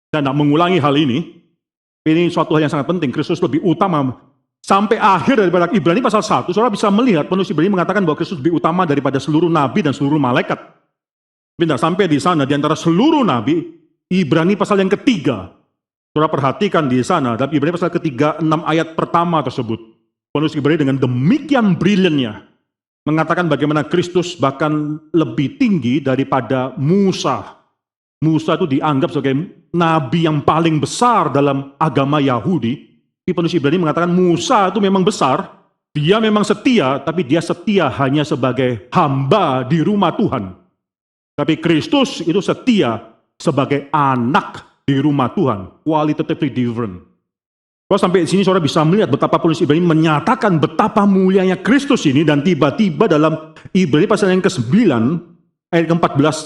Dan tidak mengulangi hal ini suatu hal yang sangat penting. Kristus lebih utama. Sampai akhir daripada Ibrani pasal 1, saudara bisa melihat penulis Ibrani mengatakan bahwa Kristus lebih utama daripada seluruh nabi dan seluruh malaikat. Tidak sampai di sana, di antara seluruh nabi, Ibrani pasal yang ketiga, saudara perhatikan di sana, dalam Ibrani pasal ketiga, 6 ayat pertama tersebut, penulis Ibrani dengan demikian brilliantnya mengatakan bagaimana Kristus bahkan lebih tinggi daripada Musa. Musa itu dianggap sebagai nabi yang paling besar dalam agama Yahudi. Penulis Ibrani mengatakan Musa itu memang besar, dia memang setia, tapi dia setia hanya sebagai hamba di rumah Tuhan. Tapi Kristus itu setia sebagai anak di rumah Tuhan, qualitatively different. Kalau sampai di sini saudara bisa melihat betapa penulis Ibrani menyatakan betapa mulianya Kristus ini, dan tiba-tiba dalam Ibrani pasal yang ke-9 ayat ke-14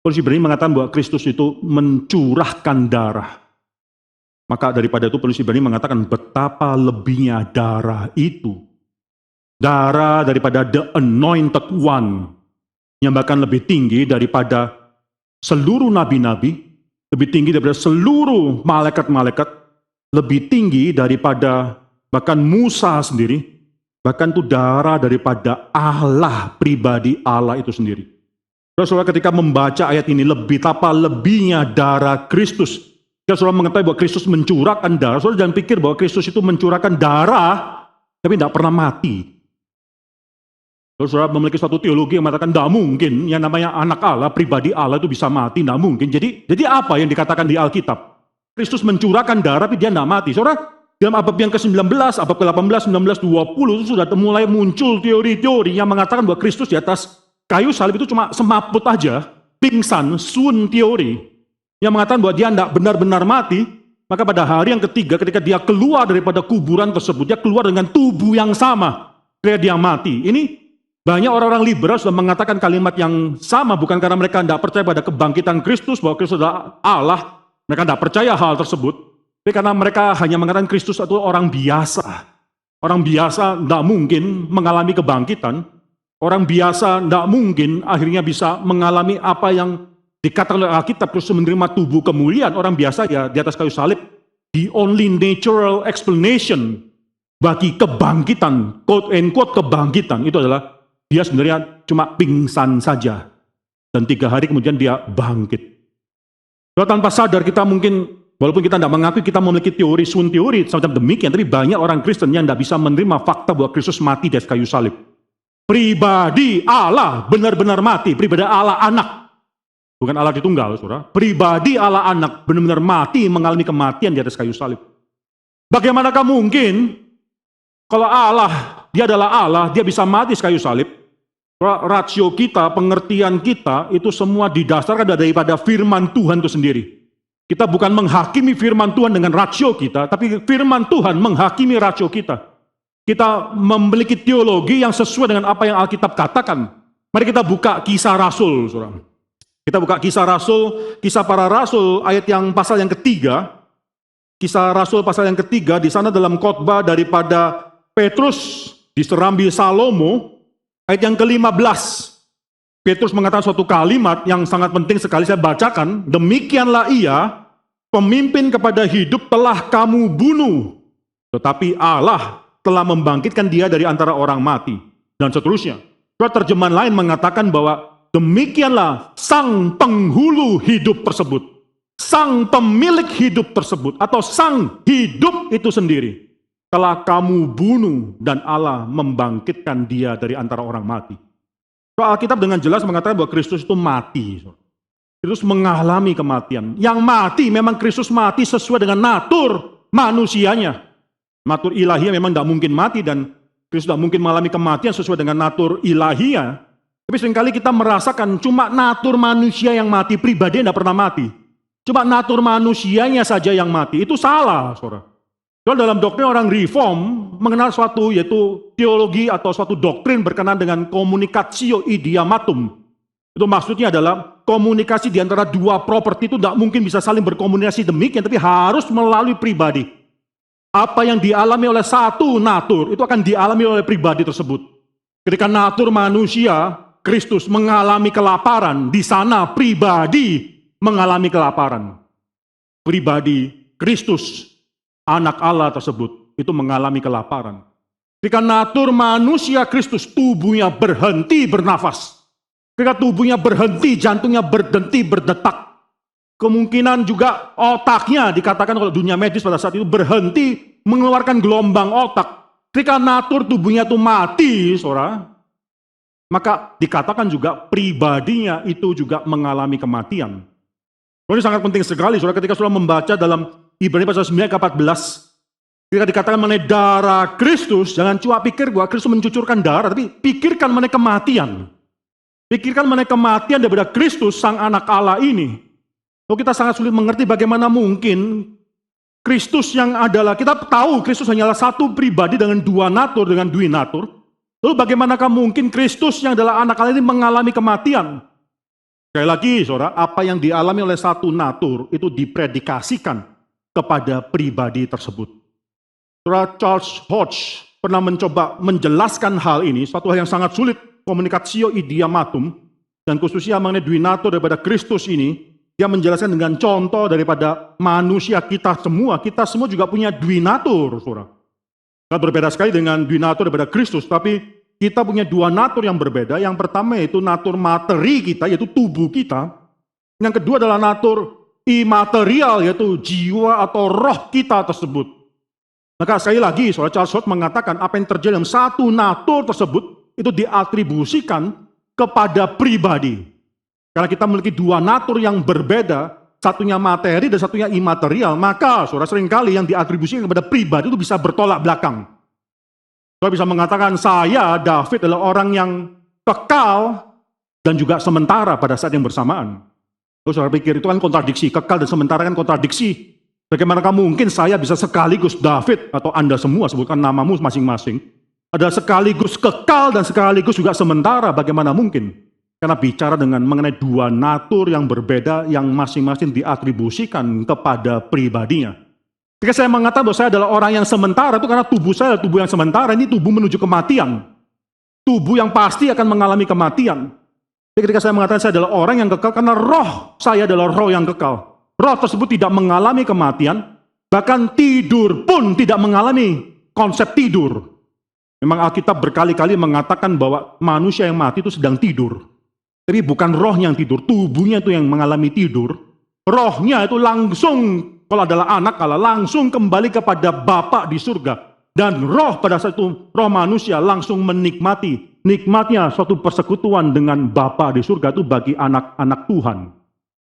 penulis Ibrani mengatakan bahwa Kristus itu mencurahkan darah. Maka daripada itu penulis Ibrani mengatakan betapa lebihnya darah itu. Darah daripada the anointed one yang bahkan lebih tinggi daripada seluruh nabi-nabi, lebih tinggi daripada seluruh malaikat-malaikat, lebih tinggi daripada bahkan Musa sendiri, bahkan itu darah daripada Allah, pribadi Allah itu sendiri. Saudara ketika membaca ayat ini, betapa lebihnya darah Kristus. Jika saudara mengetahui bahwa Kristus mencurahkan darah, saudara jangan pikir bahwa Kristus itu mencurahkan darah, tapi tidak pernah mati. Saudara memiliki suatu teologi yang mengatakan tidak mungkin, yang namanya anak Allah, pribadi Allah itu bisa mati, tidak mungkin. Jadi apa yang dikatakan di Alkitab? Kristus mencurahkan darah, tapi dia tidak mati. Saudara, dalam abad yang ke-19, abad ke-18, 19, 20, itu sudah mulai muncul teori-teori yang mengatakan bahwa Kristus di atas kayu salib itu cuma semaput aja, pingsan, sun teori, yang mengatakan bahwa dia tidak benar-benar mati. Maka pada hari yang ketiga, ketika dia keluar daripada kuburan tersebut, dia keluar dengan tubuh yang sama, ketika dia mati. Ini banyak orang-orang liberal sudah mengatakan kalimat yang sama, bukan karena mereka tidak percaya pada kebangkitan Kristus, bahwa Kristus adalah Allah. Mereka tidak percaya hal tersebut, tapi karena mereka hanya mengatakan Kristus itu orang biasa. Orang biasa tidak mungkin mengalami kebangkitan. Orang biasa tidak mungkin akhirnya bisa mengalami apa yang dikatakan oleh Alkitab, Kristus menerima tubuh kemuliaan. Orang biasa ya di atas kayu salib. The only natural explanation bagi kebangkitan, quote and quote kebangkitan, itu adalah dia sebenarnya cuma pingsan saja. Dan 3 hari kemudian dia bangkit. Tanpa sadar kita mungkin, walaupun kita tidak mengakui kita memiliki teori sun teori semacam demikian, tapi banyak orang Kristen yang tidak bisa menerima fakta bahwa Kristus mati di atas kayu salib. Pribadi Allah benar-benar mati, pribadi Allah anak, bukan Allah ditunggal, saudara. Pribadi Allah anak benar-benar mati, mengalami kematian di atas kayu salib. Bagaimanakah mungkin kalau Allah, dia adalah Allah, dia bisa mati di kayu salib? Rasio kita, pengertian kita, itu semua didasarkan daripada firman Tuhan itu sendiri. Kita bukan menghakimi firman Tuhan dengan rasio kita, tapi firman Tuhan menghakimi rasio kita. kita memiliki teologi yang sesuai dengan apa yang Alkitab katakan. Mari kita buka Kisah Rasul, saudara. Kita buka Kisah Rasul, Kisah Para Rasul, ayat yang pasal yang ketiga. Kisah Rasul pasal yang ketiga, di sana dalam khotbah daripada Petrus di Serambi Salomo, ayat yang ke-15. Petrus mengatakan suatu kalimat yang sangat penting sekali, saya bacakan. Demikianlah ia, pemimpin kepada hidup telah kamu bunuh, tetapi Allah telah membangkitkan dia dari antara orang mati, dan seterusnya. Terjemahan lain mengatakan bahwa demikianlah sang penghulu hidup tersebut, sang pemilik hidup tersebut, atau sang hidup itu sendiri, telah kamu bunuh dan Allah membangkitkan dia dari antara orang mati. Alkitab dengan jelas mengatakan bahwa Kristus itu mati. Kristus mengalami kematian. Yang mati, memang Kristus mati sesuai dengan natur manusianya. Natur ilahia memang tidak mungkin mati, dan Kristus tidak mungkin mengalami kematian sesuai dengan natur ilahia. Tapi seringkali kita merasakan cuma natur manusia yang mati, pribadi tidak pernah mati. Cuma natur manusianya saja yang mati. Itu salah, saudara. Dalam doktrin orang reform mengenal suatu, yaitu teologi atau suatu doktrin berkenaan dengan communicatio idiomatum. Itu maksudnya adalah komunikasi di antara dua properti itu tidak mungkin bisa saling berkomunikasi demikian, tapi harus melalui pribadi. Apa yang dialami oleh satu natur, itu akan dialami oleh pribadi tersebut. Ketika natur manusia, Kristus mengalami kelaparan, di sana pribadi mengalami kelaparan. Pribadi Kristus, anak Allah tersebut, itu mengalami kelaparan. Ketika natur manusia Kristus, tubuhnya berhenti bernafas. Ketika tubuhnya berhenti, jantungnya berhenti berdetak. Kemungkinan juga otaknya, dikatakan kalau dunia medis pada saat itu berhenti mengeluarkan gelombang otak. Ketika natur tubuhnya itu mati, saudara, maka dikatakan juga pribadinya itu juga mengalami kematian. Ini sangat penting sekali, saudara, ketika saudara membaca dalam Ibrani pasal 9 ke 14, ketika dikatakan mengenai darah Kristus, jangan cuma pikir bahwa Kristus mencucurkan darah, tapi pikirkan mengenai kematian. Pikirkan mengenai kematian daripada Kristus, sang anak Allah ini. Lalu kita sangat sulit mengerti bagaimana mungkin Kristus yang adalah, kita tahu Kristus hanyalah satu pribadi dengan dua natur, dengan dui natur. Lalu bagaimanakah mungkin Kristus yang adalah anak Allah ini mengalami kematian? Sekali lagi, saudara, apa yang dialami oleh satu natur itu dipredikasikan kepada pribadi tersebut. Saudara, Charles Hodge pernah mencoba menjelaskan hal ini, suatu hal yang sangat sulit, communicatio idiomatum, dan khususnya mengenai dui natur daripada Kristus ini. Dia menjelaskan dengan contoh daripada manusia kita semua juga punya dui natur, saudara. Kita berbeda sekali dengan dui natur daripada Kristus, tapi kita punya dua natur yang berbeda. Yang pertama yaitu natur materi kita, yaitu tubuh kita. Yang kedua adalah natur imaterial, yaitu jiwa atau roh kita tersebut. Maka sekali lagi, saudara, Charles Hodge mengatakan apa yang terjadi dalam satu natur tersebut itu diatribusikan kepada pribadi. Karena kita memiliki dua natur yang berbeda, satunya materi dan satunya imaterial, maka saudara, seringkali yang diatribusikan kepada pribadi itu bisa bertolak belakang. Saudara bisa mengatakan, saya, David, adalah orang yang kekal dan juga sementara pada saat yang bersamaan. Lalu saudara pikir itu kan kontradiksi, kekal dan sementara kan kontradiksi. Bagaimanakah mungkin saya bisa sekaligus David, atau Anda semua sebutkan namamu masing-masing, adalah sekaligus kekal dan sekaligus juga sementara, bagaimana mungkin? Karena bicara dengan mengenai dua natur yang berbeda yang masing-masing diatribusikan kepada pribadinya. Ketika saya mengatakan bahwa saya adalah orang yang sementara, itu karena tubuh saya adalah tubuh yang sementara, ini tubuh menuju kematian. Tubuh yang pasti akan mengalami kematian. Jadi ketika saya mengatakan saya adalah orang yang kekal, karena roh saya adalah roh yang kekal. Roh tersebut tidak mengalami kematian, bahkan tidur pun tidak mengalami konsep tidur. Memang Alkitab berkali-kali mengatakan bahwa manusia yang mati itu sedang tidur. Tapi bukan rohnya yang tidur, tubuhnya itu yang mengalami tidur. Rohnya itu langsung, kalau adalah anak Allah, langsung kembali kepada Bapa di surga. Dan roh pada saat itu, roh manusia langsung menikmati, nikmatnya suatu persekutuan dengan Bapa di surga itu bagi anak-anak Tuhan.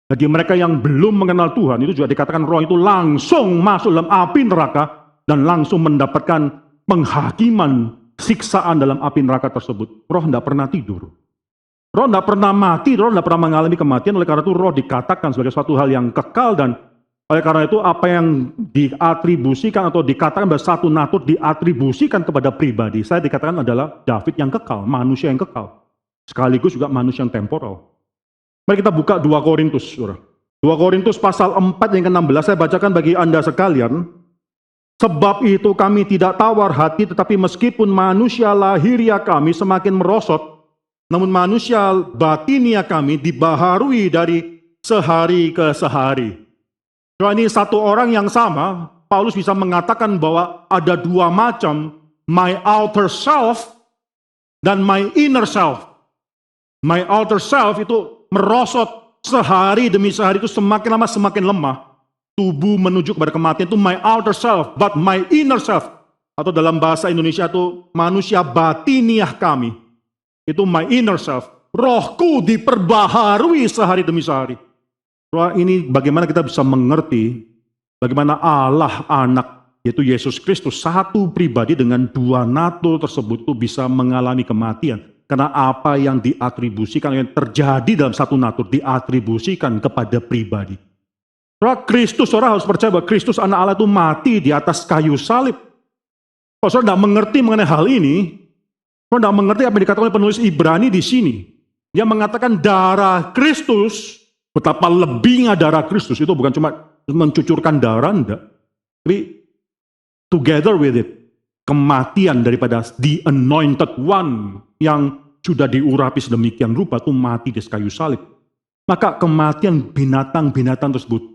Bagi mereka yang belum mengenal Tuhan, itu juga dikatakan roh itu langsung masuk dalam api neraka dan langsung mendapatkan penghakiman, siksaan dalam api neraka tersebut. Roh tidak pernah tidur. Roh tidak pernah mati, roh tidak pernah mengalami kematian, oleh karena itu roh dikatakan sebagai suatu hal yang kekal dan Oleh karena itu, apa yang diatribusikan atau dikatakan bahwa satu natur diatribusikan kepada pribadi, saya dikatakan adalah David yang kekal, manusia yang kekal. Sekaligus juga manusia yang temporal. Mari kita buka 2 Korintus, saudara. 2 Korintus pasal 4 yang ke-16, saya bacakan bagi Anda sekalian. Sebab itu kami tidak tawar hati, tetapi meskipun manusia lahiriah kami semakin merosot, namun manusia batinia kami dibaharui dari sehari ke sehari. Ini satu orang yang sama, Paulus bisa mengatakan bahwa ada 2 macam, my outer self dan my inner self. My outer self itu merosot sehari demi sehari, itu semakin lama semakin lemah. Tubuh menuju kepada kematian, itu my outer self, but my inner self, atau dalam bahasa Indonesia itu manusia batiniah kami, itu my inner self. Rohku diperbaharui sehari demi sehari. Ini bagaimana kita bisa mengerti bagaimana Allah anak, yaitu Yesus Kristus, satu pribadi dengan 2 natur tersebut itu bisa mengalami kematian. Karena apa yang diatribusikan, yang terjadi dalam satu natur diatribusikan kepada pribadi. Kristus, saudara harus percaya bahwa Kristus anak Allah itu mati di atas kayu salib. Kalau saudara tidak mengerti mengenai hal ini, saudara tidak mengerti apa yang dikatakan oleh penulis Ibrani di sini. Dia mengatakan darah Kristus, betapa lebihnya darah Kristus itu bukan cuma mencucurkan darah, enggak. Tapi together with it, kematian daripada the anointed one yang sudah diurapi sedemikian rupa itu mati di kayu salib. Maka kematian binatang-binatang tersebut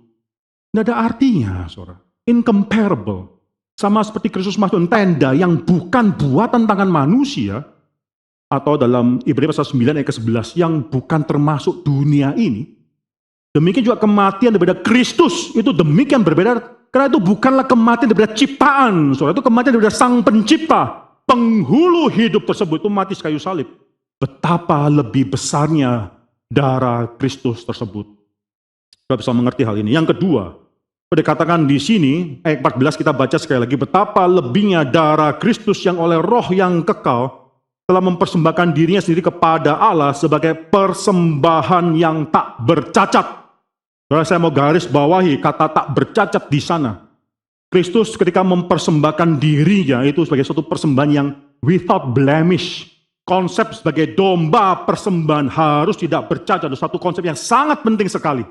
tidak ada artinya, saudara. Incomparable. Sama seperti Kristus masuk tenda yang bukan buatan tangan manusia, atau dalam Ibrani pasal 9 ayat ke-11 yang bukan termasuk dunia ini. Demikian juga kematian daripada Kristus itu demikian berbeda, karena itu bukanlah kematian daripada ciptaan, saudara, itu kematian daripada Sang Pencipta, penghulu hidup tersebut itu mati di kayu salib. Betapa lebih besarnya darah Kristus tersebut. Kita bisa mengerti hal ini. Yang kedua, dikatakan di sini ayat 14 kita baca sekali lagi, betapa lebihnya darah Kristus yang oleh Roh yang kekal telah mempersembahkan dirinya sendiri kepada Allah sebagai persembahan yang tak bercacat. Saya mau garis bawahi kata tak bercacat di sana. Kristus ketika mempersembahkan dirinya itu sebagai suatu persembahan yang without blemish. Konsep sebagai domba persembahan harus tidak bercacat. Itu satu konsep yang sangat penting sekali.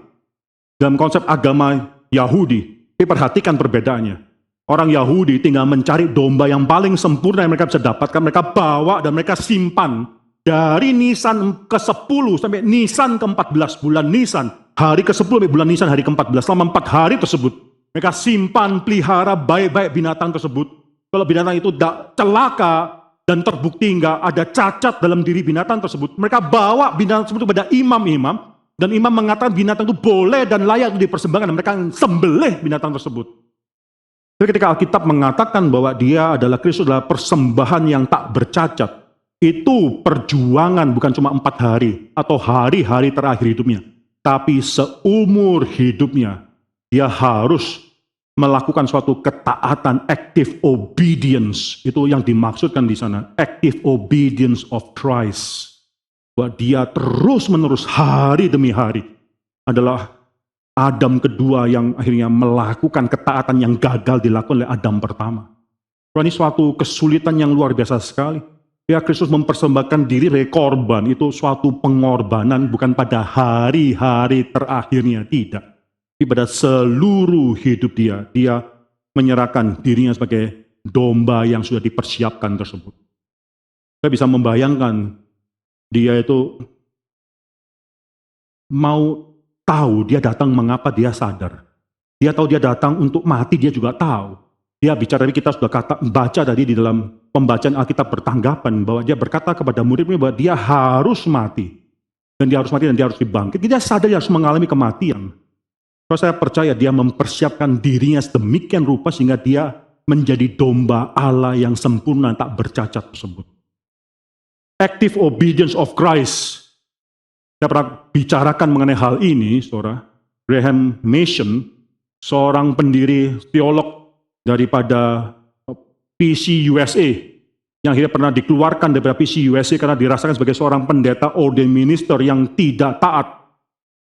Dalam konsep agama Yahudi, perhatikan perbedaannya. Orang Yahudi tinggal mencari domba yang paling sempurna yang mereka bisa dapatkan. Mereka bawa dan mereka simpan. Dari Nisan ke-10 sampai Nisan ke-14, bulan Nisan. Hari ke-10 sampai bulan Nisan, hari ke-14. Selama 4 hari tersebut, mereka simpan, pelihara baik-baik binatang tersebut. Kalau binatang itu tidak celaka dan terbukti enggak ada cacat dalam diri binatang tersebut, mereka bawa binatang tersebut kepada imam-imam, dan imam mengatakan binatang itu boleh dan layak untuk dipersembahkan, dan mereka sembelih binatang tersebut. Jadi ketika Alkitab mengatakan bahwa dia adalah Kristus adalah persembahan yang tak bercacat, itu perjuangan bukan cuma 4 hari atau hari-hari terakhir hidupnya, tapi seumur hidupnya dia harus melakukan suatu ketaatan, active obedience. Itu yang dimaksudkan di sana, active obedience of Christ. Bahwa dia terus-menerus hari demi hari adalah Adam kedua yang akhirnya melakukan ketaatan yang gagal dilakukan oleh Adam pertama. Ini suatu kesulitan yang luar biasa sekali. Ya, Kristus mempersembahkan diri sebagai korban, itu suatu pengorbanan bukan pada hari-hari terakhirnya, tidak. Tapi pada seluruh hidup dia menyerahkan dirinya sebagai domba yang sudah dipersiapkan tersebut. Saya bisa membayangkan dia itu mau tahu dia datang mengapa dia sadar. Dia tahu dia datang untuk mati, dia juga tahu. Dia bicara, kita sudah baca tadi di dalam pembacaan Alkitab bertanggapan bahwa dia berkata kepada murid-murid bahwa dia harus mati. Dan dia harus mati dan dia harus dibangkit. Dia sadar dia harus mengalami kematian. Kalau saya percaya dia mempersiapkan dirinya sedemikian rupa sehingga dia menjadi domba Allah yang sempurna tak bercacat tersebut. Active obedience of Christ. Saya pernah bicarakan mengenai hal ini, saudara. Graham Mason, seorang pendiri teolog daripada PCUSA, yang akhirnya pernah dikeluarkan daripada PCUSA karena dirasakan sebagai seorang pendeta ordained minister yang tidak taat.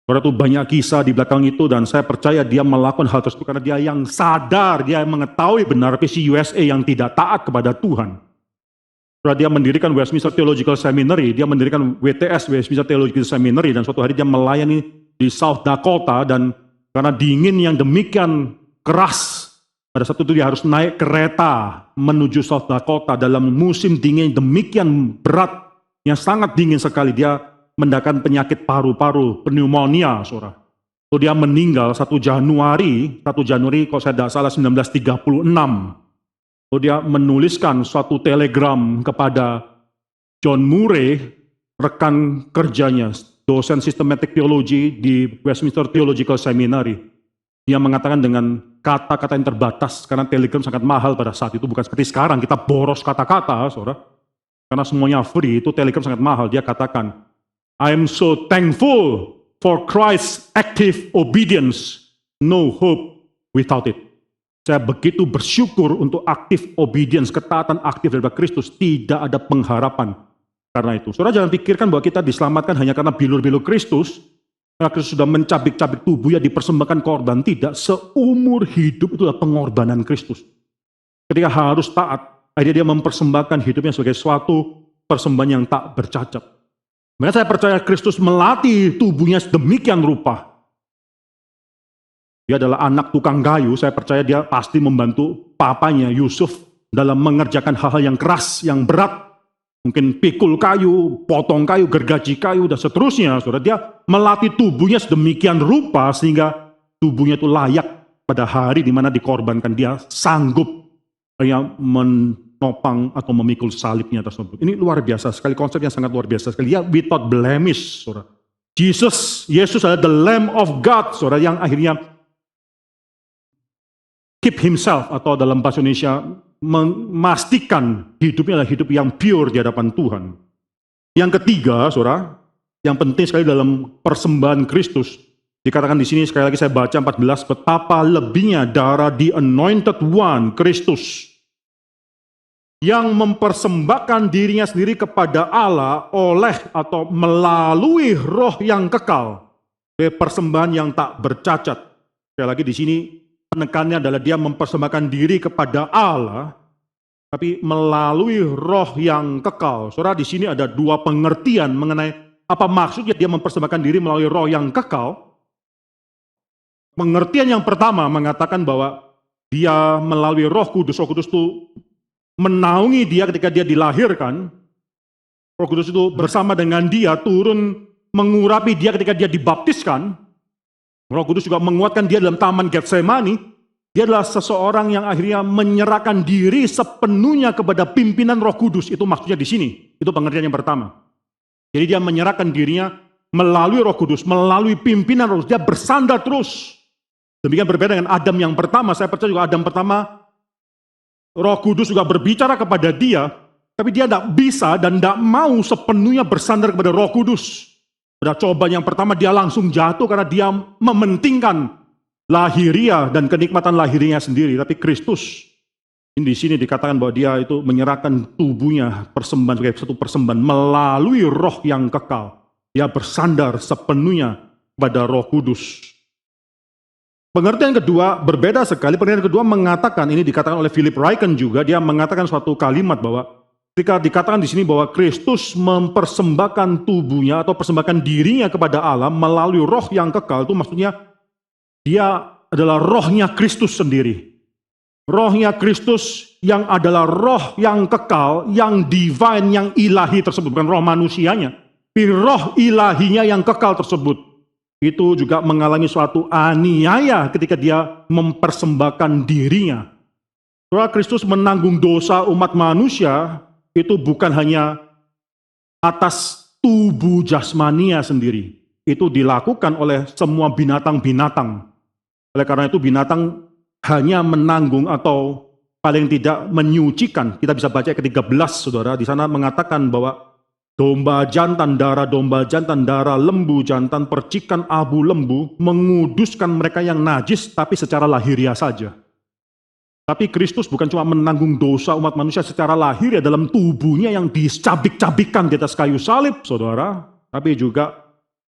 Saudara, itu banyak kisah di belakang itu, dan saya percaya dia melakukan hal tersebut karena dia yang sadar, dia mengetahui benar visi USA yang tidak taat kepada Tuhan. Saudara, dia mendirikan Westminster Theological Seminary, dia mendirikan WTS, Westminster Theological Seminary, dan suatu hari dia melayani di South Dakota, dan karena dingin yang demikian keras, pada saat itu dia harus naik kereta menuju South Dakota dalam musim dingin demikian berat, yang sangat dingin sekali. Dia mendakan penyakit paru-paru, pneumonia, saudara. Lalu dia meninggal 1 Januari kalau saya tidak salah 1936. Lalu dia menuliskan suatu telegram kepada John Murray, rekan kerjanya, dosen Systematic Theology di Westminster Theological Seminary. Dia mengatakan dengan kata-kata yang terbatas, karena telegram sangat mahal pada saat itu, bukan seperti sekarang, kita boros kata-kata, saudara. Karena semuanya free, itu telegram sangat mahal. Dia katakan, I am so thankful for Christ's active obedience, no hope without it. Saya begitu bersyukur untuk aktif obedience, ketaatan aktif daripada Kristus, tidak ada pengharapan karena itu. Saudara, jangan pikirkan bahwa kita diselamatkan hanya karena bilur-bilur Kristus, karena Kristus sudah mencabik-cabik tubuhnya, dipersembahkan korban. Tidak, seumur hidup itu adalah pengorbanan Kristus. Ketika harus taat, akhirnya dia mempersembahkan hidupnya sebagai suatu persembahan yang tak bercacat. Makanya saya percaya Kristus melatih tubuhnya sedemikian rupa. Dia adalah anak tukang kayu, saya percaya dia pasti membantu papanya Yusuf dalam mengerjakan hal-hal yang keras, yang berat. Mungkin pikul kayu, potong kayu, gergaji kayu, dan seterusnya. Saudara, dia melatih tubuhnya sedemikian rupa sehingga tubuhnya itu layak pada hari di mana dikorbankan. Dia sanggup menopang atau memikul salibnya tersebut. Ini luar biasa sekali, konsep yang sangat luar biasa sekali. Dia without blemish, saudara. Yesus adalah the Lamb of God, saudara, yang akhirnya keep himself, atau dalam bahasa Indonesia, memastikan hidupnya adalah hidup yang pure di hadapan Tuhan. Yang ketiga, saudara, yang penting sekali dalam persembahan Kristus, dikatakan di sini, sekali lagi saya baca 14, betapa lebihnya darah the anointed one, Kristus, yang mempersembahkan dirinya sendiri kepada Allah oleh atau melalui roh yang kekal. Persembahan yang tak bercacat. Sekali lagi di sini penekannya adalah dia mempersembahkan diri kepada Allah, tapi melalui roh yang kekal. Saudara, di sini ada dua pengertian mengenai apa maksudnya dia mempersembahkan diri melalui roh yang kekal. Pengertian yang pertama mengatakan bahwa dia melalui Roh Kudus itu menaungi dia ketika dia dilahirkan. Roh Kudus itu bersama dengan dia turun mengurapi dia ketika dia dibaptiskan. Roh Kudus juga menguatkan dia dalam taman Getsemani. Dia adalah seseorang yang akhirnya menyerahkan diri sepenuhnya kepada pimpinan Roh Kudus. Itu maksudnya di sini. Itu pengertian yang pertama. Jadi dia menyerahkan dirinya melalui Roh Kudus, melalui pimpinan Roh Kudus. Dia bersandar terus. Demikian berbeda dengan Adam yang pertama. Saya percaya juga Adam pertama, Roh Kudus juga berbicara kepada dia, tapi dia tidak bisa dan tidak mau sepenuhnya bersandar kepada Roh Kudus. Pada cobaan yang pertama dia langsung jatuh karena dia mementingkan lahiriah dan kenikmatan lahiriahnya sendiri. Tapi Kristus di sini dikatakan bahwa dia itu menyerahkan tubuhnya persembahan sebagai satu persembahan melalui roh yang kekal. Dia bersandar sepenuhnya pada Roh Kudus. Pengertian kedua berbeda sekali. Pengertian kedua mengatakan, ini dikatakan oleh Philip Ryken juga, dia mengatakan suatu kalimat bahwa ketika dikatakan di sini bahwa Kristus mempersembahkan tubuhnya atau persembahkan dirinya kepada Allah melalui roh yang kekal, itu maksudnya dia adalah rohnya Kristus sendiri. Rohnya Kristus yang adalah roh yang kekal, yang divine, yang ilahi tersebut, bukan roh manusianya, tapi roh ilahinya yang kekal tersebut. Itu juga mengalami suatu aniaya ketika dia mempersembahkan dirinya. Karena Kristus menanggung dosa umat manusia, itu bukan hanya atas tubuh jasmania sendiri. Itu dilakukan oleh semua binatang-binatang. Oleh karena itu binatang hanya menanggung atau paling tidak menyucikan. Kita bisa baca ke-13, saudara. Di sana mengatakan bahwa domba jantan, darah lembu jantan, percikan abu lembu, menguduskan mereka yang najis, tapi secara lahiriah saja. Tapi Kristus bukan cuma menanggung dosa umat manusia secara lahiriah dalam tubuhnya yang dicabik-cabikan di atas kayu salib, saudara, tapi juga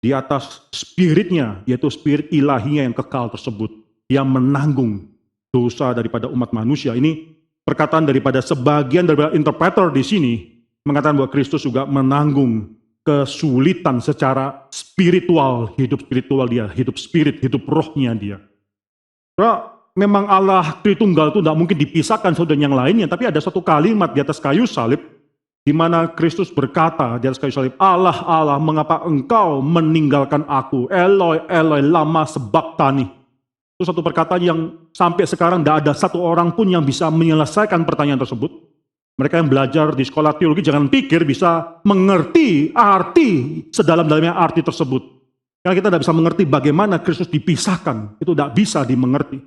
di atas spiritnya, yaitu spirit ilahinya yang kekal tersebut, yang menanggung dosa daripada umat manusia. Ini perkataan daripada sebagian daripada interpreter di sini, mengatakan bahwa Kristus juga menanggung kesulitan secara spiritual, hidup spiritual dia, hidup spirit, hidup rohnya dia. Karena memang Allah Tritunggal itu tidak mungkin dipisahkan satu dengan yang lainnya, tapi ada satu kalimat di atas kayu salib, di mana Kristus berkata di atas kayu salib, Allah, Allah, mengapa engkau meninggalkan aku? Eloi, Eloi, lama sabachthani. Itu satu perkataan yang sampai sekarang tidak ada satu orang pun yang bisa menyelesaikan pertanyaan tersebut. Mereka yang belajar di sekolah teologi jangan pikir bisa mengerti arti sedalam-dalamnya arti tersebut. Karena kita tidak bisa mengerti bagaimana Kristus dipisahkan. Itu tidak bisa dimengerti.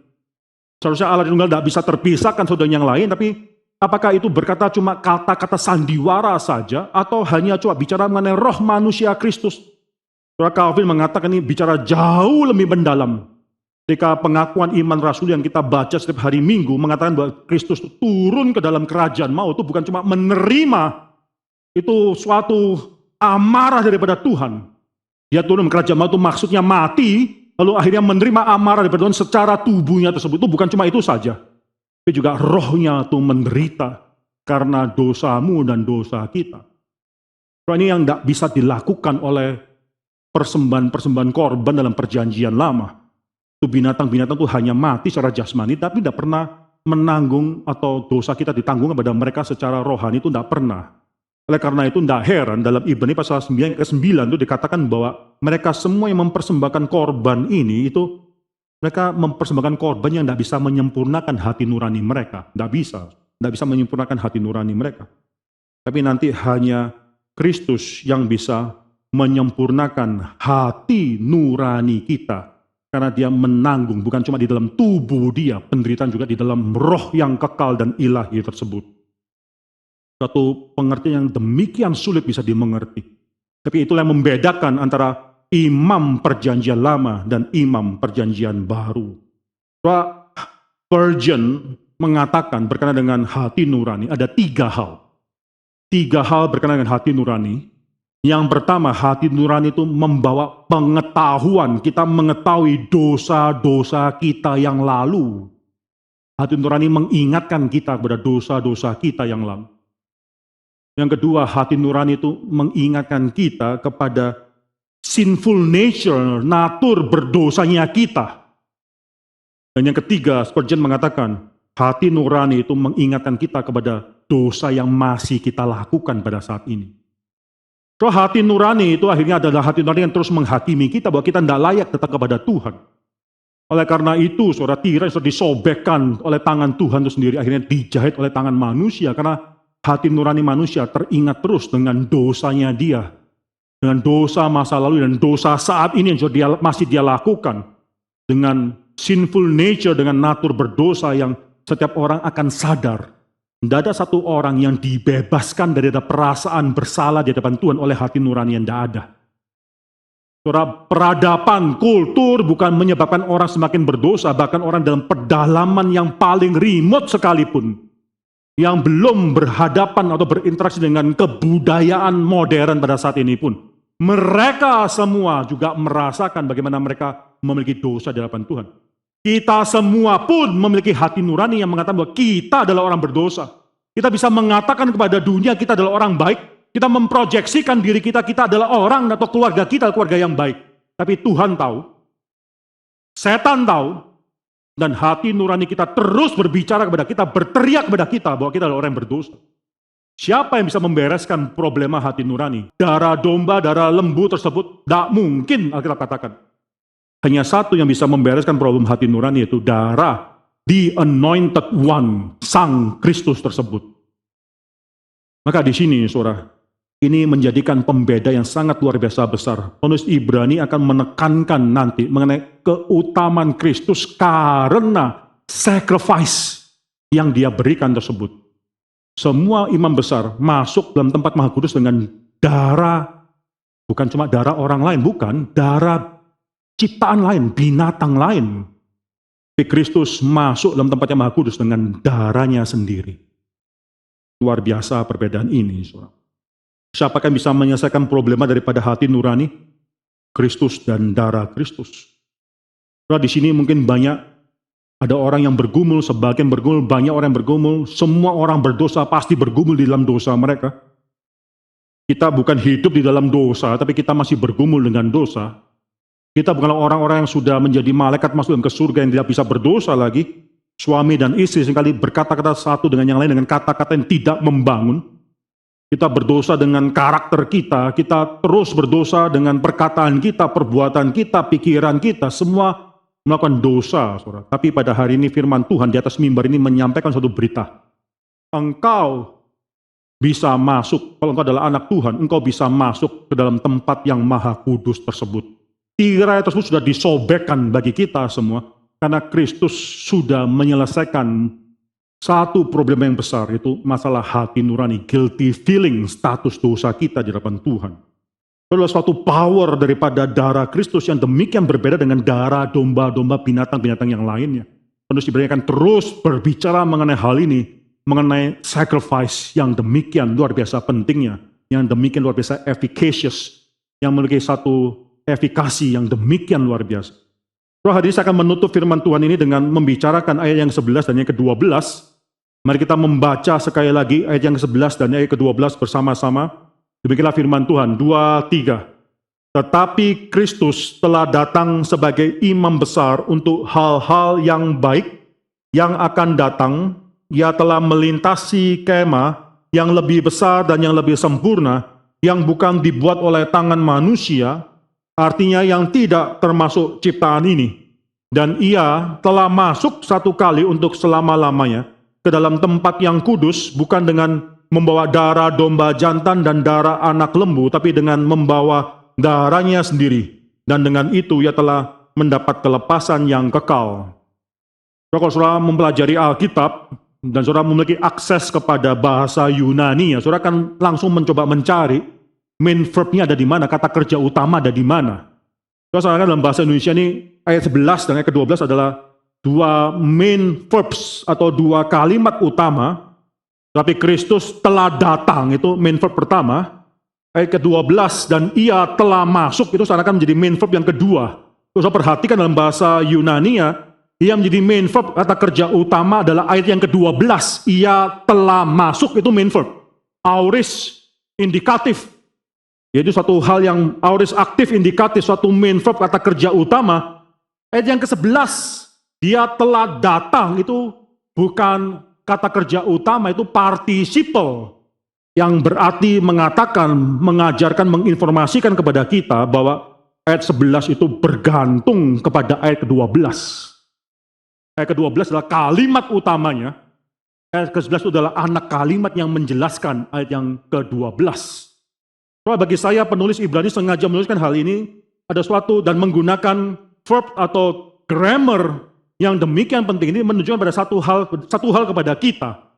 Seharusnya Allah Tritunggal tidak bisa terpisahkan satu dengan yang lain, tapi apakah itu berkata cuma kata-kata sandiwara saja, atau hanya cuma bicara mengenai roh manusia Kristus? Saudara Calvin mengatakan ini bicara jauh lebih mendalam. Ketika pengakuan iman rasul yang kita baca setiap hari Minggu mengatakan bahwa Kristus turun ke dalam kerajaan maut, itu bukan cuma menerima, itu suatu amarah daripada Tuhan. Dia turun ke kerajaan maut itu maksudnya mati, lalu akhirnya menerima amarah daripada Tuhan secara tubuhnya tersebut. Itu bukan cuma itu saja, tapi juga rohnya itu menderita karena dosamu dan dosa kita. Ini yang tidak bisa dilakukan oleh persembahan-persembahan korban dalam perjanjian lama. Itu binatang-binatang itu hanya mati secara jasmani, tapi tidak pernah menanggung atau dosa kita ditanggung kepada mereka secara rohani, itu tidak pernah. Oleh karena itu tidak heran dalam Ibrani pasal 9 ke 9 itu dikatakan bahwa mereka semua yang mempersembahkan korban ini, itu mereka mempersembahkan korban yang tidak bisa menyempurnakan hati nurani mereka. Tidak bisa menyempurnakan hati nurani mereka. Tapi nanti hanya Kristus yang bisa menyempurnakan hati nurani kita. Karena dia menanggung, bukan cuma di dalam tubuh dia, penderitaan juga di dalam roh yang kekal dan ilahi tersebut. Satu pengertian yang demikian sulit bisa dimengerti. Tapi itulah yang membedakan antara imam perjanjian lama dan imam perjanjian baru. Spurgeon mengatakan berkenaan dengan hati nurani, ada 3 hal. 3 hal berkenaan dengan hati nurani. Yang pertama, hati nurani itu membawa pengetahuan. Kita mengetahui dosa-dosa kita yang lalu. Hati nurani mengingatkan kita kepada dosa-dosa kita yang lalu. Yang kedua, hati nurani itu mengingatkan kita kepada sinful nature, natur berdosanya kita. Dan yang ketiga, Spurgeon mengatakan, hati nurani itu mengingatkan kita kepada dosa yang masih kita lakukan pada saat ini. So, hati nurani itu akhirnya adalah hati nurani yang terus menghakimi kita bahwa kita tidak layak datang kepada Tuhan. Oleh karena itu, saudara, tirai sudah disobekkan oleh tangan Tuhan itu sendiri, akhirnya dijahit oleh tangan manusia, karena hati nurani manusia teringat terus dengan dosanya dia, dengan dosa masa lalu dan dosa saat ini yang masih dia lakukan, dengan sinful nature, dengan natur berdosa yang setiap orang akan sadar. Tidak ada satu orang yang dibebaskan dari perasaan bersalah di hadapan Tuhan oleh hati nurani yang tidak ada. Peradaban, kultur bukan menyebabkan orang semakin berdosa, bahkan orang dalam pedalaman yang paling remote sekalipun, yang belum berhadapan atau berinteraksi dengan kebudayaan modern pada saat ini pun, mereka semua juga merasakan bagaimana mereka memiliki dosa di hadapan Tuhan. Kita semua pun memiliki hati nurani yang mengatakan bahwa kita adalah orang berdosa. Kita bisa mengatakan kepada dunia kita adalah orang baik. Kita memproyeksikan diri kita adalah orang atau keluarga kita keluarga yang baik. Tapi Tuhan tahu, setan tahu, dan hati nurani kita terus berbicara kepada kita, berteriak kepada kita bahwa kita adalah orang yang berdosa. Siapa yang bisa membereskan problema hati nurani? Darah domba, darah lembu tersebut, tidak mungkin Alkitab katakan. Hanya satu yang bisa membereskan problem hati nurani, yaitu darah the anointed one, Sang Kristus tersebut. Maka di sini, saudara, ini menjadikan pembeda yang sangat luar biasa besar. Penulis Ibrani akan menekankan nanti mengenai keutamaan Kristus karena sacrifice yang dia berikan tersebut. Semua imam besar masuk dalam tempat Maha Kudus dengan darah, bukan cuma darah orang lain, bukan, darah ciptaan lain, binatang lain. Tapi Kristus masuk dalam tempatnya Maha Kudus dengan darahnya sendiri. Luar biasa perbedaan ini, saudara. Siapakah yang bisa menyelesaikan problema daripada hati nurani? Kristus dan darah Kristus. Saudara, di sini mungkin banyak ada orang yang bergumul, sebagian bergumul, banyak orang yang bergumul, semua orang berdosa pasti bergumul di dalam dosa mereka. Kita bukan hidup di dalam dosa, tapi kita masih bergumul dengan dosa. Kita bukanlah orang-orang yang sudah menjadi malaikat masuk ke surga yang tidak bisa berdosa lagi. Suami dan istri seringkali berkata-kata satu dengan yang lain dengan kata-kata yang tidak membangun. Kita berdosa dengan karakter kita terus berdosa dengan perkataan kita, perbuatan kita, pikiran kita, semua melakukan dosa, saudara. Tapi pada hari ini firman Tuhan di atas mimbar ini menyampaikan suatu berita. Engkau bisa masuk, kalau engkau adalah anak Tuhan, engkau bisa masuk ke dalam tempat yang maha kudus tersebut. Tirai tersebut sudah disobekkan bagi kita semua, karena Kristus sudah menyelesaikan satu problem yang besar, itu masalah hati nurani, guilty feeling, status dosa kita di hadapan Tuhan. Itu adalah suatu power daripada darah Kristus yang demikian berbeda dengan darah domba-domba, binatang-binatang yang lainnya. Penulis Ibrani akan terus berbicara mengenai hal ini, mengenai sacrifice yang demikian luar biasa pentingnya, yang demikian luar biasa efficacious, yang memiliki satu efikasi yang demikian luar biasa. Hari ini saya akan menutup firman Tuhan ini dengan membicarakan ayat yang ke-11 dan yang ke-12. Mari kita membaca sekali lagi ayat yang ke-11 dan ayat ke-12 bersama-sama. Demikianlah firman Tuhan, 2, 3. Tetapi Kristus telah datang sebagai imam besar untuk hal-hal yang baik yang akan datang. Ia telah melintasi kemah yang lebih besar dan yang lebih sempurna, yang bukan dibuat oleh tangan manusia, artinya yang tidak termasuk ciptaan ini. Dan ia telah masuk satu kali untuk selama-lamanya ke dalam tempat yang kudus, bukan dengan membawa darah domba jantan dan darah anak lembu, tapi dengan membawa darahnya sendiri. Dan dengan itu ia telah mendapat kelepasan yang kekal. Kalau saudara mempelajari Alkitab, dan saudara memiliki akses kepada bahasa Yunani, saudara akan langsung mencoba mencari main verb-nya ada di mana, kata kerja utama ada di mana. Saudara, dalam bahasa Indonesia ini ayat 11 dan ayat ke-12 adalah dua main verbs atau dua kalimat utama. Tapi Kristus telah datang, itu main verb pertama. Ayat ke-12 dan ia telah masuk, itu seakan menjadi main verb yang kedua. Saudara perhatikan dalam bahasa Yunania, ia menjadi main verb, kata kerja utama adalah ayat yang ke-12. Ia telah masuk, itu main verb. Aorist, indikatif. Yaitu suatu hal yang aorist aktif, indikatif, suatu main verb, kata kerja utama. Ayat yang ke-11, dia telah datang, itu bukan kata kerja utama, itu participle. Yang berarti mengatakan, mengajarkan, menginformasikan kepada kita bahwa ayat 11 itu bergantung kepada ayat ke-12. Ayat ke-12 adalah kalimat utamanya. Ayat ke-11 itu adalah anak kalimat yang menjelaskan ayat yang ke-12. Bagi saya penulis Ibrani sengaja menuliskan hal ini, ada suatu dan menggunakan verb atau grammar yang demikian penting ini menunjukkan pada satu hal kepada kita.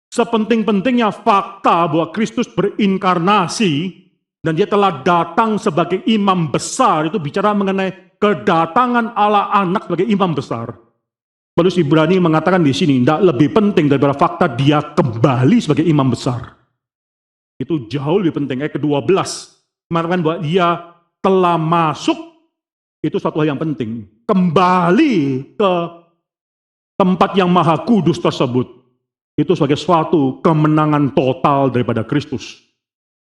Sepenting-pentingnya fakta bahwa Kristus berinkarnasi dan dia telah datang sebagai imam besar, itu bicara mengenai kedatangan Allah anak sebagai imam besar. Penulis Ibrani mengatakan di sini, tidak lebih penting daripada fakta dia kembali sebagai imam besar. Itu jauh lebih penting. Ayat ke-12 mengatakan bahwa dia telah masuk, itu suatu hal yang penting. Kembali ke tempat yang maha kudus tersebut. Itu sebagai suatu kemenangan total daripada Kristus.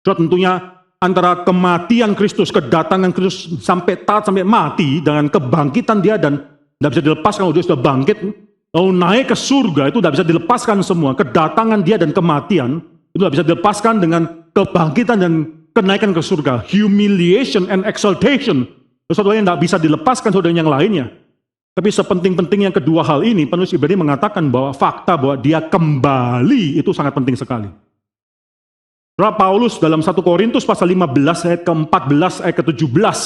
Tentunya antara kematian Kristus, kedatangan Kristus sampai mati, dengan kebangkitan dia dan tidak bisa dilepaskan kalau dia sudah bangkit, lalu naik ke surga, itu tidak bisa dilepaskan semua. Kedatangan dia dan kematian, itu tidak bisa dilepaskan dengan kebangkitan dan kenaikan ke surga. Humiliation and exaltation, sesuatu yang tidak bisa dilepaskan saudara yang lainnya. Tapi sepenting-penting yang kedua hal ini, penulis Ibrani mengatakan bahwa fakta bahwa dia kembali itu sangat penting sekali. Paulus dalam 1 Korintus pasal 15 ayat ke-14 ayat ke-17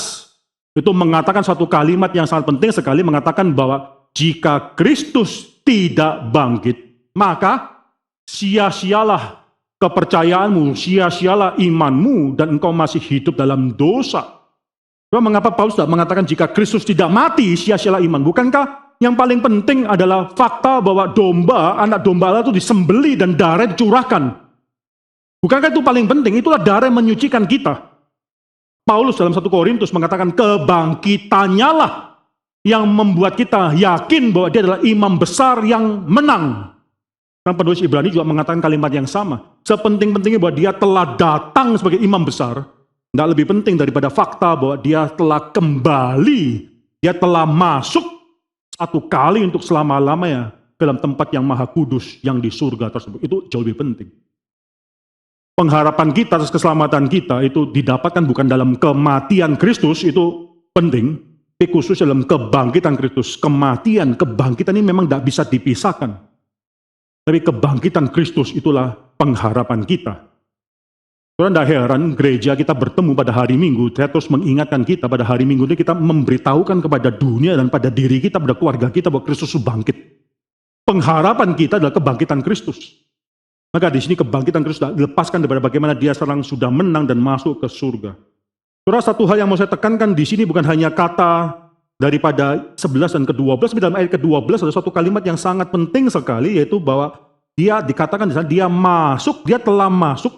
itu mengatakan satu kalimat yang sangat penting sekali, mengatakan bahwa jika Kristus tidak bangkit, maka sia-sialah kepercayaanmu, sia-sialah imanmu, dan engkau masih hidup dalam dosa. Mengapa Paulus tidak mengatakan jika Kristus tidak mati, sia-sialah iman? Bukankah yang paling penting adalah fakta bahwa anak domba Allah itu disembeli dan darah dicurahkan? Bukankah itu paling penting? Itulah darah yang menyucikan kita. Paulus dalam 1 Korintus mengatakan kebangkitannya lah yang membuat kita yakin bahwa dia adalah imam besar yang menang. Dan penulis Ibrani juga mengatakan kalimat yang sama. Sepenting-pentingnya bahwa dia telah datang sebagai imam besar, tidak lebih penting daripada fakta bahwa dia telah kembali, dia telah masuk satu kali untuk selama-lamanya ke dalam tempat yang maha kudus yang di surga tersebut. Itu jauh lebih penting. Pengharapan kita atas keselamatan kita itu didapatkan bukan dalam kematian Kristus, itu penting, tapi khusus dalam kebangkitan Kristus. Kematian, kebangkitan ini memang tidak bisa dipisahkan. Tapi kebangkitan Kristus itulah pengharapan kita. Saudara, tidak heran gereja kita bertemu pada hari Minggu, saya terus mengingatkan kita pada hari Minggu ini kita memberitahukan kepada dunia dan pada diri kita, pada keluarga kita bahwa Kristus bangkit. Pengharapan kita adalah kebangkitan Kristus. Maka di sini kebangkitan Kristus dilepaskan daripada bagaimana dia sekarang sudah menang dan masuk ke surga. Saudara, satu hal yang mau saya tekankan di sini bukan hanya kata daripada 11 dan ke-12, tapi dalam ayat ke-12 ada satu kalimat yang sangat penting sekali, yaitu bahwa dia dikatakan di sana, dia telah masuk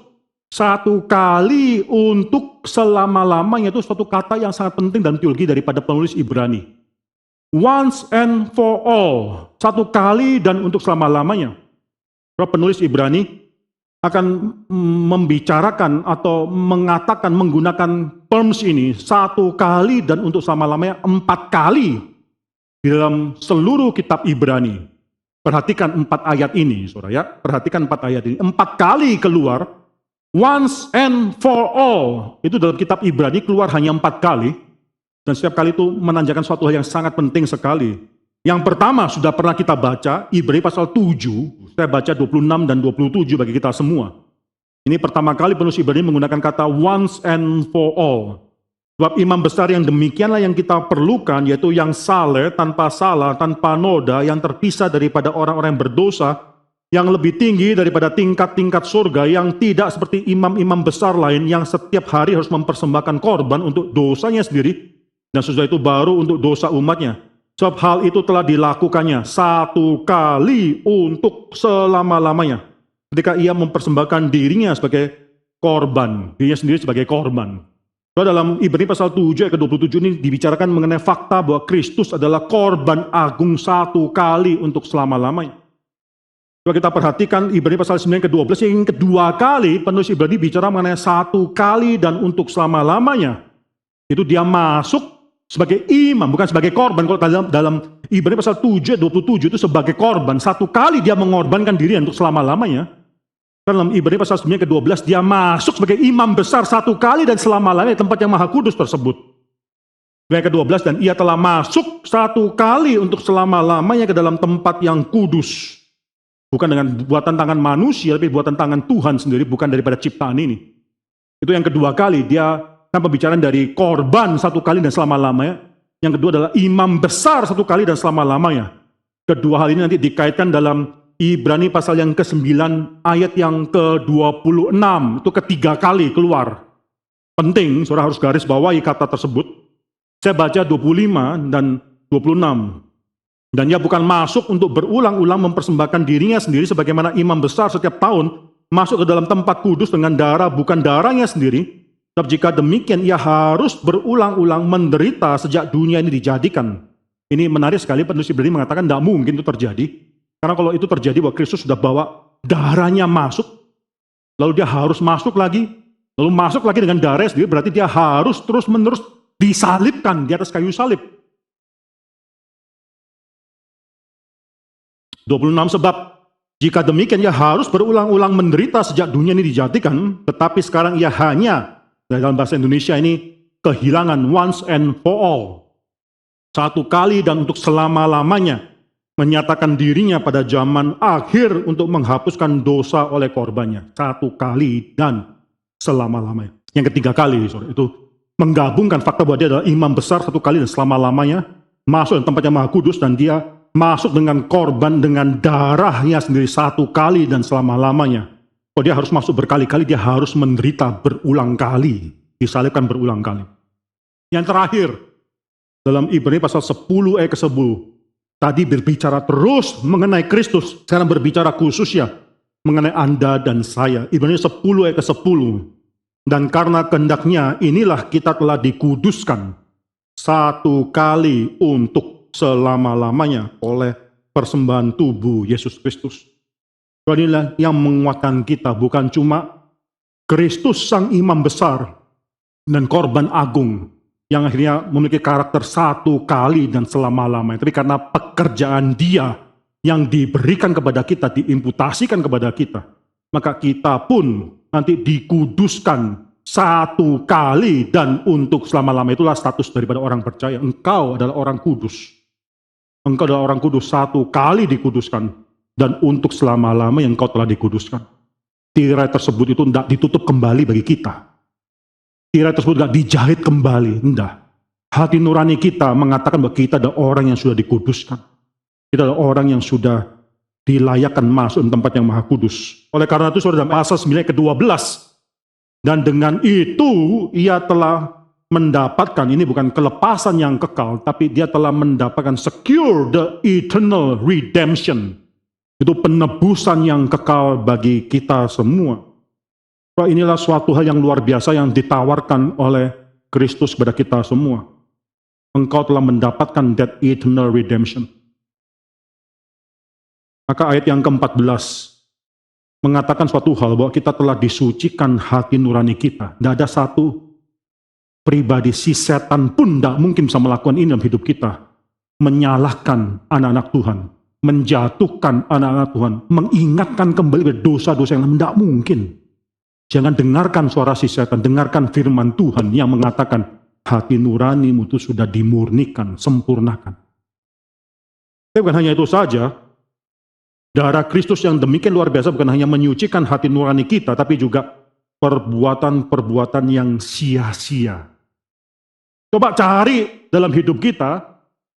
satu kali untuk selama-lamanya. Itu suatu kata yang sangat penting dalam teologi daripada penulis Ibrani. Once and for all, satu kali dan untuk selama-lamanya. Penulis Ibrani akan membicarakan atau mengatakan menggunakan terms ini satu kali dan untuk selama-lamanya 4 kali di dalam seluruh kitab Ibrani. Perhatikan 4 ayat ini, saudara ya. Perhatikan 4 ayat ini. 4 kali keluar, once and for all. Itu dalam kitab Ibrani keluar hanya 4 kali. Dan setiap kali itu menandakan suatu hal yang sangat penting sekali. Yang pertama sudah pernah kita baca, Ibrani pasal 7, saya baca 26 dan 27 bagi kita semua. Ini pertama kali penulis Ibrani menggunakan kata once and for all. Sebab imam besar yang demikianlah yang kita perlukan, yaitu yang saleh, tanpa salah, tanpa noda, yang terpisah daripada orang-orang yang berdosa, yang lebih tinggi daripada tingkat-tingkat surga, yang tidak seperti imam-imam besar lain, yang setiap hari harus mempersembahkan korban untuk dosanya sendiri, dan sesudah itu baru untuk dosa umatnya. Sebab hal itu telah dilakukannya satu kali untuk selama-lamanya. Ketika ia mempersembahkan dirinya sebagai korban, dirinya sendiri sebagai korban. So, dalam Ibrani pasal 7 ayat ke-27 ini dibicarakan mengenai fakta bahwa Kristus adalah korban agung satu kali untuk selama-lamanya. Coba kita perhatikan Ibrani pasal 9 ke-12, yang kedua kali penulis Ibrani bicara mengenai satu kali dan untuk selama-lamanya. Itu dia masuk sebagai imam, bukan sebagai korban. Kalau dalam Ibrani pasal 7, 27 itu sebagai korban. Satu kali dia mengorbankan diri untuk selama-lamanya. Dalam Ibrani pasal 9 ke-12 dia masuk sebagai imam besar satu kali dan selama-lamanya tempat yang maha kudus tersebut. Ayat ke-12, dan ia telah masuk satu kali untuk selama-lamanya ke dalam tempat yang kudus. Bukan dengan buatan tangan manusia, tapi buatan tangan Tuhan sendiri, bukan daripada ciptaan ini. Itu yang kedua kali dia kan pembicaraan dari korban satu kali dan selama-lamanya. Yang kedua adalah imam besar satu kali dan selama-lamanya. Kedua hal ini nanti dikaitkan dalam Ibrani pasal yang ke-9 ayat yang ke-26. Itu ketiga kali keluar. Penting, saudara harus garis bawahi kata tersebut. Saya baca 25 dan 26. Dan ia bukan masuk untuk berulang-ulang mempersembahkan dirinya sendiri sebagaimana imam besar setiap tahun masuk ke dalam tempat kudus dengan darah, bukan darahnya sendiri. Sebab jika demikian ia harus berulang-ulang menderita sejak dunia ini dijadikan. Ini menarik sekali, penulis Ibrani mengatakan tidak mungkin itu terjadi. Karena kalau itu terjadi bahwa Kristus sudah bawa darahnya masuk, lalu dia harus masuk lagi, lalu masuk lagi dengan darah sendiri, berarti dia harus terus-menerus disalibkan di atas kayu salib. 26, sebab jika demikian ia harus berulang-ulang menderita sejak dunia ini dijadikan, tetapi sekarang ia hanya, dalam bahasa Indonesia ini, kehilangan once and for all. Satu kali dan untuk selama-lamanya, menyatakan dirinya pada zaman akhir untuk menghapuskan dosa oleh korbannya. Satu kali dan selama-lamanya. Yang ketiga kali, itu menggabungkan fakta bahwa dia adalah imam besar satu kali dan selama-lamanya, masuk di tempat yang maha kudus, dan dia masuk dengan korban dengan darahnya sendiri satu kali dan selama-lamanya. Kalau dia harus masuk berkali-kali, dia harus menderita berulang kali, disalibkan berulang kali. Yang terakhir, dalam Ibrani pasal 10 ayat ke-10, tadi berbicara terus mengenai Kristus, sekarang berbicara khusus ya mengenai Anda dan saya. Ibrani 10 ayat ke-10. Dan karena kehendaknya inilah kita telah dikuduskan satu kali untuk selama-lamanya oleh persembahan tubuh Yesus Kristus. Inilah yang menguatkan kita, bukan cuma Kristus sang imam besar dan korban agung yang akhirnya memiliki karakter satu kali dan selama-lamanya, tapi karena pekerjaan dia yang diberikan kepada kita, diimputasikan kepada kita, maka kita pun nanti dikuduskan satu kali dan untuk selama-lamanya. Itulah status daripada orang percaya. Engkau adalah orang kudus. Engkau adalah orang kudus, satu kali dikuduskan dan untuk selama-lamanya engkau telah dikuduskan. Tirai tersebut itu tidak ditutup kembali bagi kita. Tirai tersebut tidak dijahit kembali, tidak. Hati nurani kita mengatakan bahwa kita adalah orang yang sudah dikuduskan. Kita adalah orang yang sudah dilayakkan masuk di tempat yang maha kudus. Oleh karena itu, saudara, dalam pasal 9 ke-12, dan dengan itu ia telah mendapatkan, ini bukan kelepasan yang kekal, tapi dia telah mendapatkan secure the eternal redemption. Itu penebusan yang kekal bagi kita semua. Inilah suatu hal yang luar biasa yang ditawarkan oleh Kristus kepada kita semua. Engkau telah mendapatkan that eternal redemption. Maka ayat yang ke-14 mengatakan suatu hal bahwa kita telah disucikan hati nurani kita. Tidak ada satu pribadi, si setan pun tidak mungkin bisa melakukan ini dalam hidup kita. Menyalahkan anak-anak Tuhan, menjatuhkan anak-anak Tuhan, mengingatkan kembali dosa-dosa yang tidak mungkin. Jangan dengarkan suara si setan, dengarkan firman Tuhan yang mengatakan hati nuranimu itu sudah dimurnikan, sempurnakan. Tapi bukan hanya itu saja, darah Kristus yang demikian luar biasa bukan hanya menyucikan hati nurani kita, tapi juga perbuatan-perbuatan yang sia-sia. Coba cari dalam hidup kita,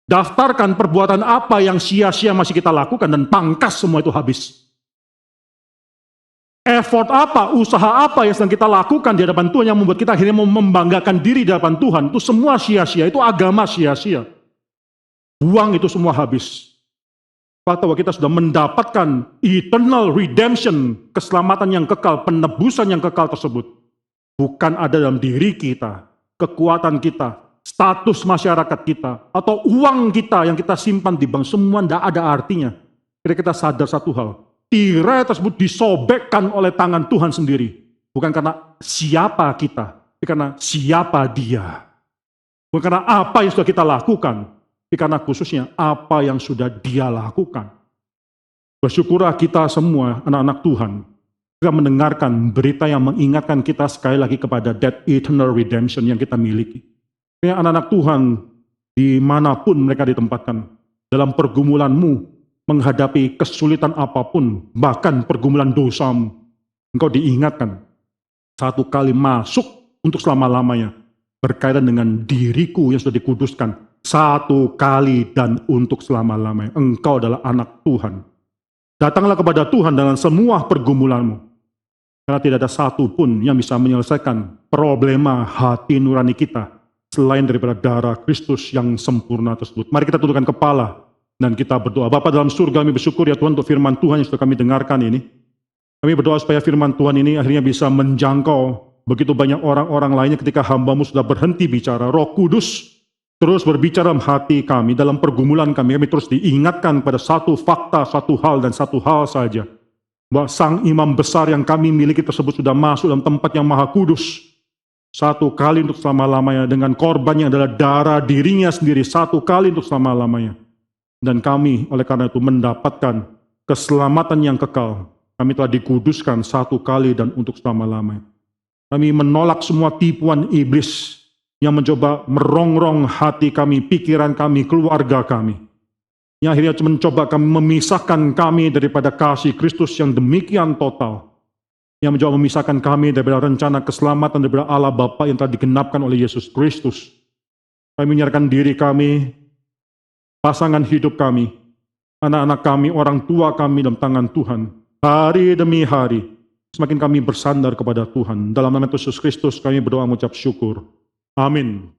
daftarkan perbuatan apa yang sia-sia masih kita lakukan dan pangkas semua itu habis. Effort apa, usaha apa yang sedang kita lakukan di hadapan Tuhan yang membuat kita akhirnya membanggakan diri di hadapan Tuhan, itu semua sia-sia, itu agama sia-sia. Buang itu semua habis. Bahwa kita sudah mendapatkan eternal redemption, keselamatan yang kekal, penebusan yang kekal tersebut. Bukan ada dalam diri kita, kekuatan kita, status masyarakat kita, atau uang kita yang kita simpan di bank, semua tidak ada artinya. Kita sadar satu hal, tirai tersebut disobekkan oleh tangan Tuhan sendiri. Bukan karena siapa kita, tapi karena siapa Dia. Bukan karena apa yang sudah kita lakukan, tapi karena khususnya apa yang sudah Dia lakukan. Bersyukurlah kita semua anak-anak Tuhan, kita mendengarkan berita yang mengingatkan kita sekali lagi kepada that eternal redemption yang kita miliki. Ya, anak-anak Tuhan, dimanapun mereka ditempatkan, dalam pergumulanmu, menghadapi kesulitan apapun, bahkan pergumulan dosamu, engkau diingatkan, satu kali masuk untuk selama-lamanya, berkaitan dengan diriku yang sudah dikuduskan, satu kali dan untuk selama-lamanya. Engkau adalah anak Tuhan. Datanglah kepada Tuhan dengan semua pergumulanmu, karena tidak ada satu pun yang bisa menyelesaikan problema hati nurani kita, selain daripada darah Kristus yang sempurna tersebut. Mari kita tundukkan kepala, dan kita berdoa. Bapa dalam surga, kami bersyukur ya Tuhan untuk firman Tuhan yang sudah kami dengarkan ini. Kami berdoa supaya firman Tuhan ini akhirnya bisa menjangkau begitu banyak orang-orang lainnya ketika hamba-Mu sudah berhenti bicara. Roh Kudus terus berbicara dalam hati kami, dalam pergumulan kami terus diingatkan pada satu fakta, satu hal dan satu hal saja. Bahwa Sang Imam Besar yang kami miliki tersebut sudah masuk dalam tempat yang maha kudus. Satu kali untuk selama-lamanya dengan korban yang adalah darah dirinya sendiri, satu kali untuk selama-lamanya. Dan kami oleh karena itu mendapatkan keselamatan yang kekal. Kami telah dikuduskan satu kali dan untuk selama-lamanya. Kami menolak semua tipuan iblis yang mencoba merongrong hati kami, pikiran kami, keluarga kami. Yang akhirnya mencoba kami memisahkan kami daripada kasih Kristus yang demikian total. Yang mencoba memisahkan kami daripada rencana keselamatan daripada Allah Bapa yang telah digenapkan oleh Yesus Kristus. Kami menyerahkan diri kami, pasangan hidup kami, anak-anak kami, orang tua kami dalam tangan Tuhan. Hari demi hari, semakin kami bersandar kepada Tuhan. Dalam nama Yesus Kristus kami berdoa mengucap syukur. Amin.